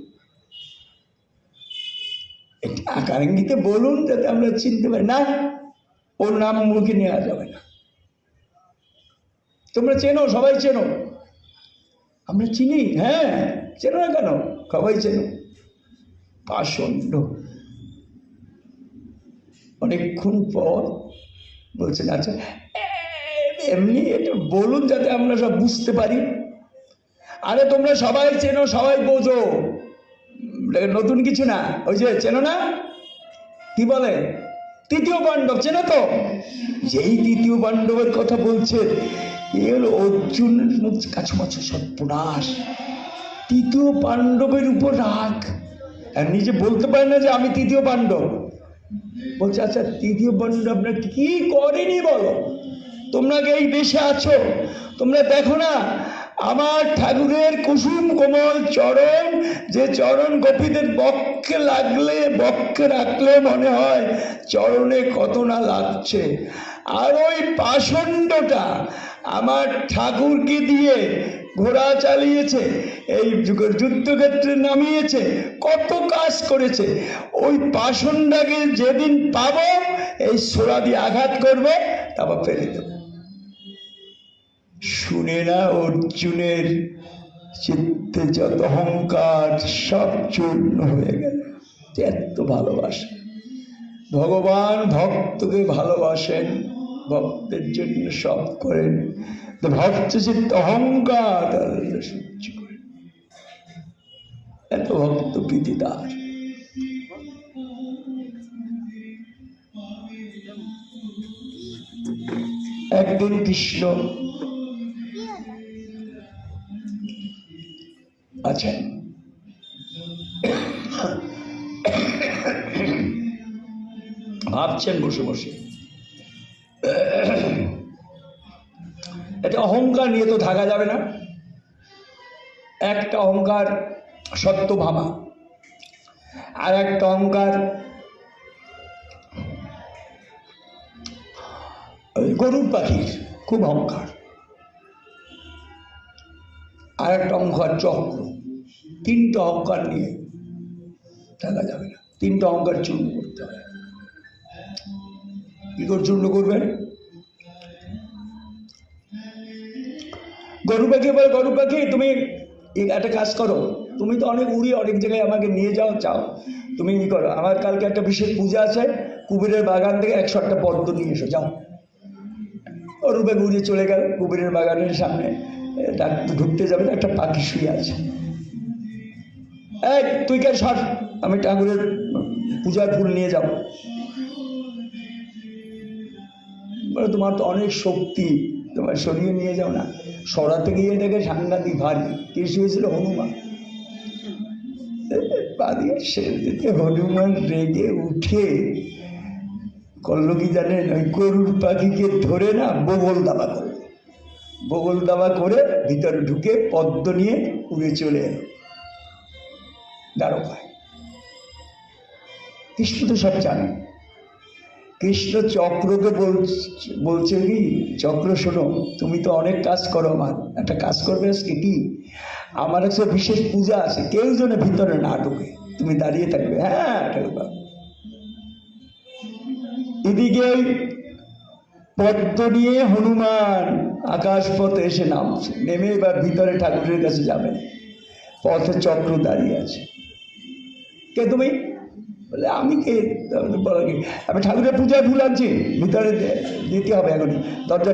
আকার ইঙ্গিতে বলুন যাতে আমরা চিনতে পারি। না, ওর নাম মুখে নেওয়া যাবে না। তোমরা চেনো, সবাই চেনো, আমরা চিনি। হ্যাঁ, চেনো না কেন? সবাই চেনো। পাষণ্ড। অনেকক্ষণ পর বলছেন, আচ্ছা এমনি এটা বলুন যাতে আমরা সব বুঝতে পারি। আরে তোমরা সবাই চেনো, সবাই বোঝো, নতুন কিছু না। ওই যে চেনো না, কি বলে তৃতীয় পাণ্ডব, চেনো তো? যেই তৃতীয় পাণ্ডবের কথা বলছে, এ হলো অর্জুনের কাছুমাছু সর্বনাশ। তৃতীয় পাণ্ডবের উপর রাগ, আর নিজে বলতে পারে না যে আমি তৃতীয় পাণ্ডব। বলছে আচ্ছা তৃতীয় পাণ্ডব আপনার কি করেনি বলো? তোমরা এই দেশে আছো, তোমরা দেখো না আমার ঠাকুরের কুসুম কোমল চরণ, যে চরণ গোপীদের বক্ষে লাগলে, বক্ষে রাখলে মনে হয় চরণে কত না লাগছে। আর ওই পাষণ্ডটা আমার ঠাকুরকে দিয়ে ঘোড়া চালিয়েছে, এই যুদ্ধক্ষেত্রে নামিয়েছে, কত কাজ করেছে। ওই পাষণ্ডটাকে যেদিন পাবো এই ছোরা দিয়ে আঘাত করবো, তারপর ফেলে দেব। শুনে না অর্জুনের চিত্তে যত অহংকার সব চূর্ণ হয়ে গেল। এত ভালোবাসে ভগবান, ভক্তকে ভালোবাসেন, ভক্তের জন্য সব করেন। ভক্ত চিত্ত অহংকার সহ্য করেন, এত ভক্ত প্রীতি তার। একদিন কৃষ্ণ আছেন, ভাবছেন বসে বসে, এটা অহংকার নিয়ে তো থাকা যাবে না। একটা অহংকার সত্য ভাবা, আর একটা অহংকার গরুর পাখির খুব অহংকার, আর একটা অহংকার চক্র। তিনটা অহংকার নিয়ে থাকা যাবে না, তিনটা অহংকার চূর্ণ করতে হবে। কি করে চূর্ণ করবেন? গরু পাখি বলে, গরু পাখি তুমি একটা কাজ করো, তুমি তো অনেক উড়ি, অনেক জায়গায় আমাকে নিয়ে যাও, চাও, তুমি কি করো, আমার কালকে একটা বিশেষ পূজা আছে, কুবেরের বাগান থেকে 100টা পদ্ম নিয়ে এসো, যাও। গরু পাখি উড়ে চলে গেল কুবেরের বাগানের সামনে, ঢুকতে যাবে, একটা পাখি শুয়ে আছে। এই তুই কে, সর, আমি ঠাকুরের পূজার ফুল নিয়ে যাব। বলে তোমার তো অনেক শক্তি, তোমার সরিয়ে নিয়ে যাও না। সরাতে গিয়ে দেখে সাংঘাতিক ভারী। কি শুয়েছিল? হনুমান। পা দিয়ে শেষ দিতে হনুমান রেগে উঠে করলো কি জানেন? ওই গরুর পাখিকে ধরে না বগল দাবা করলো, বগল দাবা করে ভিতরে ঢুকে পদ্ম নিয়ে উড়ে চলে এলো দ্বারকায়। কৃষ্ণ তো সব জানে। কৃষ্ণ চক্রকে বলছে কি, চক্র শোনো, তুমি তো অনেক কাজ করো, আমার একটা কাজ করবে আজকে। কি? আমার একটা বিশেষ পূজা আছে, কেউ যেন ভিতরে না ঢুকে, তুমি দাঁড়িয়ে থাকবে। হ্যাঁ, এদিকে পদ্ম নিয়ে হনুমান আকাশ পথে এসে নামছে, নেমে এবার ভিতরে ঠাকুরের কাছে যাবেন। পথে চক্র দাঁড়িয়ে আছে। কে তুমি? বলে আমি কে? বলো কি? আমি ঠাকুরের পূজায় ভুল আনছি, ভিতরে দিতে হবে, এখনই দরজা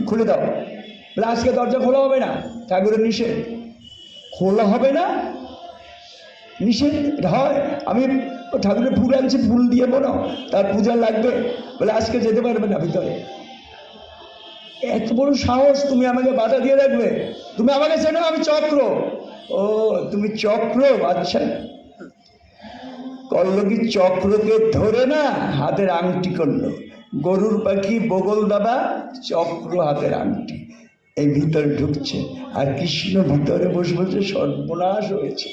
খুলে দাও। বলে আজকে দরজা খোলা হবে না, ঠাকুরের নিষেধ। খোলা হবে না? নিষেধ হয়? আমি ঠাকুরের ফুল আনছি, ফুল দিয়ে বলো, তার পূজা লাগবে। বলে আজকে যেতে পারবে না ভিতরে। এত বড় সাহস, তুমি আমাকে বাধা দিয়ে রাখবে? তুমি আমাকে চেনো? আমি চক্র। ও তুমি চক্র? আচ্ছা। করলো কি, চক্রকে ধরে না হাতের আংটি করলো। গরুর পাখি বগল দাবা, চক্র হাতের আংটি। এই ভিতরে ঢুকছে, আর কৃষ্ণ ভিতরে বসে বসে সর্বনাশ হয়েছে।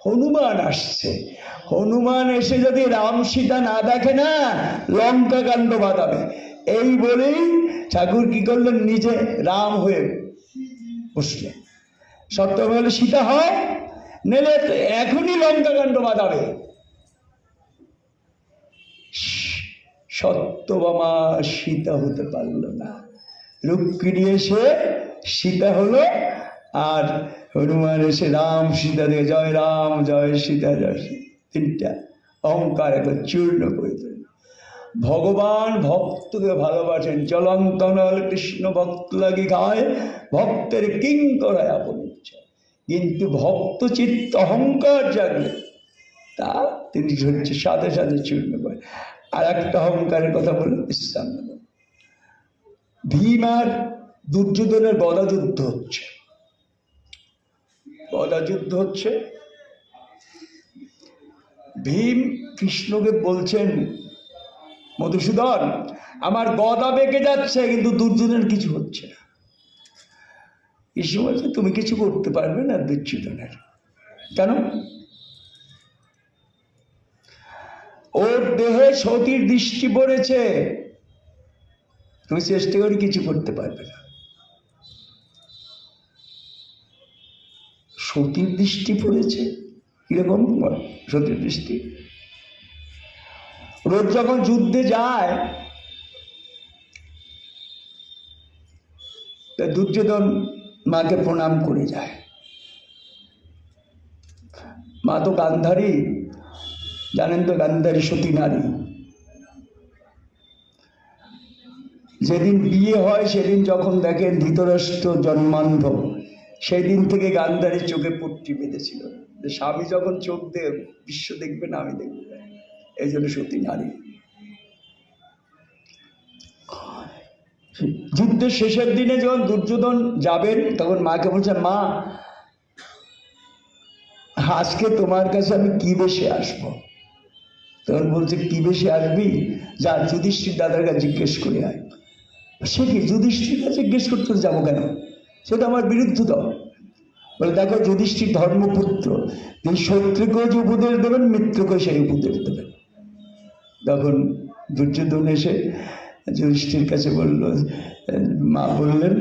হনুমান আসছে, হনুমান এসে যদি রাম সীতা না দেখে না, লঙ্কা কাণ্ড বাঁধাবে। এই বলেই ঠাকুর কি করলেন, নিজে রাম হয়ে বসলেন। সত্য বলে সীতা হয়, নেলে এখনই লঙ্কা কাণ্ড বাঁধাবে। সত্যভামা সীতা হতে পারল না, রুক্মিণী এসে সীতা হলো, আর হনুমান এসে রাম সীতা দিয়ে জয় রাম জয় সীতা জয় সীতা, তিনটা অহংকার একবার চূর্ণ করে দিলেন। ভগবান ভক্তকে ভালোবাসেন। চলন্তনল কৃষ্ণ ভক্ত লাগি গায়, ভক্তের কিঙ্করায় আপন ইচ্ছা। কিন্তু ভক্ত চিত্ত অহংকার জাগলে তা তিনি হচ্ছে সাথে সাথে চূর্ণ করে। আর একটা অহংকারের কথা বললেন ইসলাম। ভীম আর দুর্যোধনের গদা যুদ্ধ হচ্ছে, গদা যুদ্ধ হচ্ছে। ভীম কৃষ্ণকে বলছেন, মধুসূদন আমার গদা বেঁকে যাচ্ছে, কিন্তু দুর্যোধনের কিছু হচ্ছে না। কৃষ্ণ বলছে তুমি কিছু করতে পারবে না দুর্যোধনের। কেন? ওর দেহে সতীর দৃষ্টি পড়েছে, তুমি চেষ্টা করে কিছু করতে পারবে না। সতীর দৃষ্টি পড়েছে? কিরকম সতীর দৃষ্টি? রোজ যখন যুদ্ধে যায়, দুর্যোধন মাকে প্রণাম করে যায়, মা তো গান্ধারী, জানেন তো, গান্ধারী সতী নারী। যেদিন বিয়ে হয় সেদিন যখন দেখেন ধৃতরাষ্ট্র জন্মান্ধ, সেই দিন থেকে গান্ধারীর চোখে পট্টি বেঁধেছিল যে স্বামী যখন চোখ দিয়ে বিশ্ব দেখবে না, আমি দেখব, এই জন্য সতী নারী। যুদ্ধের শেষের দিনে যখন দুর্যোধন যাবেন তখন মাকে বলছে, মা আজকে তোমার কাছে আমি কি বেশে আসবো? তখন বলছে, কি বেশে আসবি? যা যুধিষ্ঠির দাদার কাছে জিজ্ঞেস করে আয়। সে কি যুধিষ্ঠির কাছে জিজ্ঞেস করতে যাবো কেন? সে তো আমার বিরুদ্ধ দল। বলে, দেখো যুধিষ্ঠির ধর্মপুত্র, তিনি শত্রুকেও যে উপদেশ দেবেন, মিত্রকেও সেই উপদেশ দেবেন। তখন দুর্যোধন এসে যুধিষ্ঠির কাছে বলল, মা বললেন,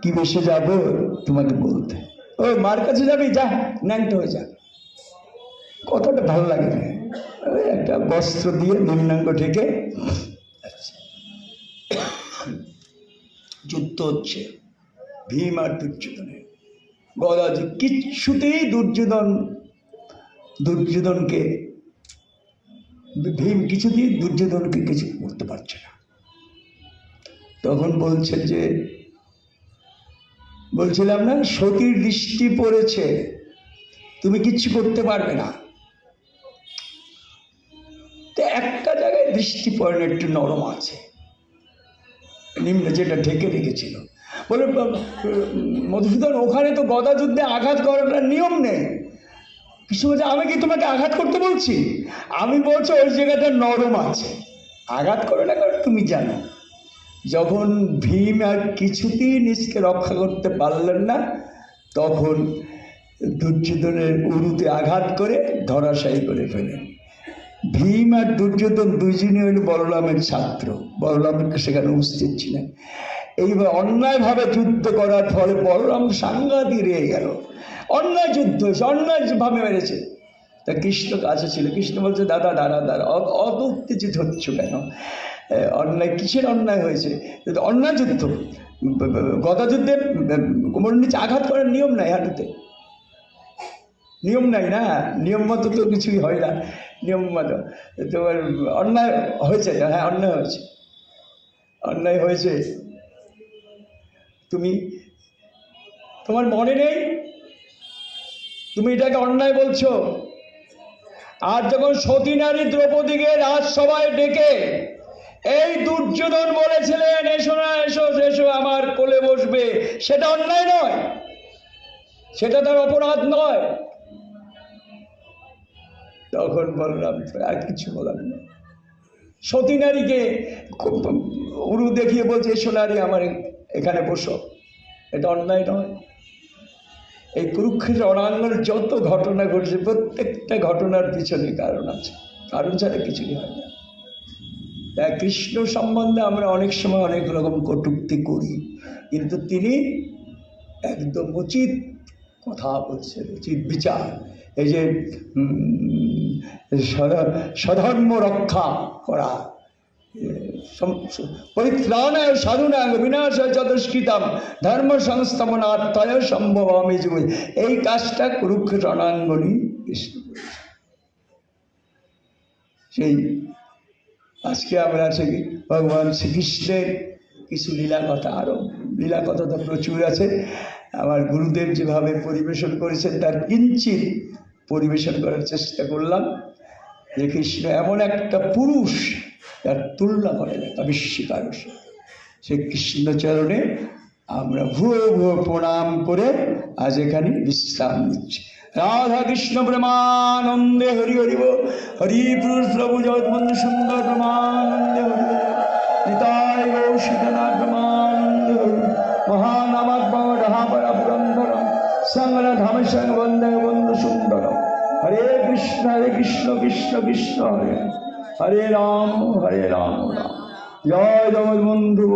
কি বেশে যাব তোমাকে বলতে? ও মার কাছে যাবি, যা ন্যাংটা হয়ে যা। কথাটা ভালো লাগে না, একটা বস্ত্র দিয়ে নিম্নাঙ্গ ঢেকে যুদ্ধ হচ্ছে ভীম আর দুর্যোধনের। গদা কিচ্ছুতেই দুর্যোধনকে ভীম কিছুতেই দুর্যোধনকে কিছু করতে পারছে না। তখন বলছে যে, বলছিলাম না সতীর দৃষ্টি পড়েছে, তুমি কিচ্ছু করতে পারবে না। তো একটা জায়গায় দৃষ্টি পড়ে না, একটু নরম আছে, নিম্নে যেটা ঢেকে রেখেছিল। বলে, মধুসূদন ওখানে তো গদা যুদ্ধে আঘাত করার নিয়ম নেই। কিছু বলছে, আমি কি তোমাকে আঘাত করতে বলছি? আমি বলছি ওই জায়গাটা নরম আছে, আঘাত করে না করে তুমি জানো। যখন ভীম আর কিছুতেই নিজকে রক্ষা করতে পারলেন না, তখন দুর্যোধনের উরুতে আঘাত করে ধরাশায়ী করে ফেলেন। ভীম আর দুর্যোধন দুইজনই হইল বলরামের ছাত্র, বলরামের সেখানে উপস্থিত ছিলেন। এইবার অন্যায়ভাবে যুদ্ধ করার ফলে বলরাম সাংঘাতিক রেগে গেল। অন্যায় যুদ্ধ হয়েছে, অন্যায়ভাবে মেরেছে। তা কৃষ্ণ কাছে ছিল, কৃষ্ণ বলছে, দাদা দাঁড়া দাঁড়া, অত উত্তেজিত হচ্ছ কেন? অন্যায় কিসের অন্যায় হয়েছে? অন্যায় যুদ্ধ, গদা যুদ্ধে কোমর নিচে আঘাত করার নিয়ম নাই, হাঁটুতে নিয়ম নাই না, নিয়ম মতো তো কিছুই হয় না। নিয়ম মতো তোমার অন্যায় হয়েছে, হ্যাঁ অন্যায় হয়েছে, অন্যায় হয়েছে। তোমার মনে নেই তুমি এটাকে অন্যায় বলছো? আর যখন সতী নারী দ্রৌপদীকে রাজসভায় ডেকে এই দুর্যোধন বলেছিলেন, এসো না, এসো এসো আমার কোলে বসবে, সেটা অন্যায় নয়, সেটা তার অপরাধ নয়। তখন বললাম আর কিছু বলার নেই। সতী নারীকে উরু দেখিয়ে বলছে, এসো নারী আমার এখানে বসো, এটা অন্যায় নয়। এই কুরুক্ষেত্র রণাঙ্গনের যত ঘটনা ঘটেছে, প্রত্যেকটা ঘটনার পিছনে কারণ আছে, কারণ ছাড়া কিছুই হয় না। তাই কৃষ্ণ সম্বন্ধে আমরা অনেক সময় অনেক রকম কটূক্তি করি, কিন্তু তিনি একদম উচিত কথা বলছেন, উচিত বিচার। এই যে স্বধর্ম রক্ষা করা, পরিত্রাণায় সাধুনায় বিনাশায় চতুষ্কৃতম ধর্ম সংস্থাপনার্থায় সম্ভবামি যুগে, এই কাজটা কুরুক্ষেত্র রণাঙ্গনে কৃষ্ণ। সেই আজকে আমরা ভগবান শ্রীকৃষ্ণের কিছু লীলা কথা, আরও লীলা কথা তো প্রচুর আছে। আমার গুরুদেব যেভাবে পরিবেশন করেছেন তার কিঞ্চিত পরিবেশন করার চেষ্টা করলাম। যে কৃষ্ণ এমন একটা পুরুষ, তার তুলনা করে না আবিষ্কার। সেই কৃষ্ণচরণে আমরা ভুয়ো ভুয়ো প্রণাম করে আজ এখানে বিশ্রাম নিচ্ছি। রাধা কৃষ্ণ প্রেমানন্দে হরি হরিব, হরি পুরুষ প্রভু জগৎবন্ধু সুন্দর প্রেমানন্দে হরি নিতাই গৌ সীতানাথ প্রেমানন্দে হরি মহানামাত্মা পুরন্দরম সংগ্রা ধামে সঙ্গ বন্দে বন্ধু সুন্দরম। হরে কৃষ্ণ কৃষ্ণ কৃষ্ণ হরে হরে রাম রাম। জয় জগৎবন্ধু।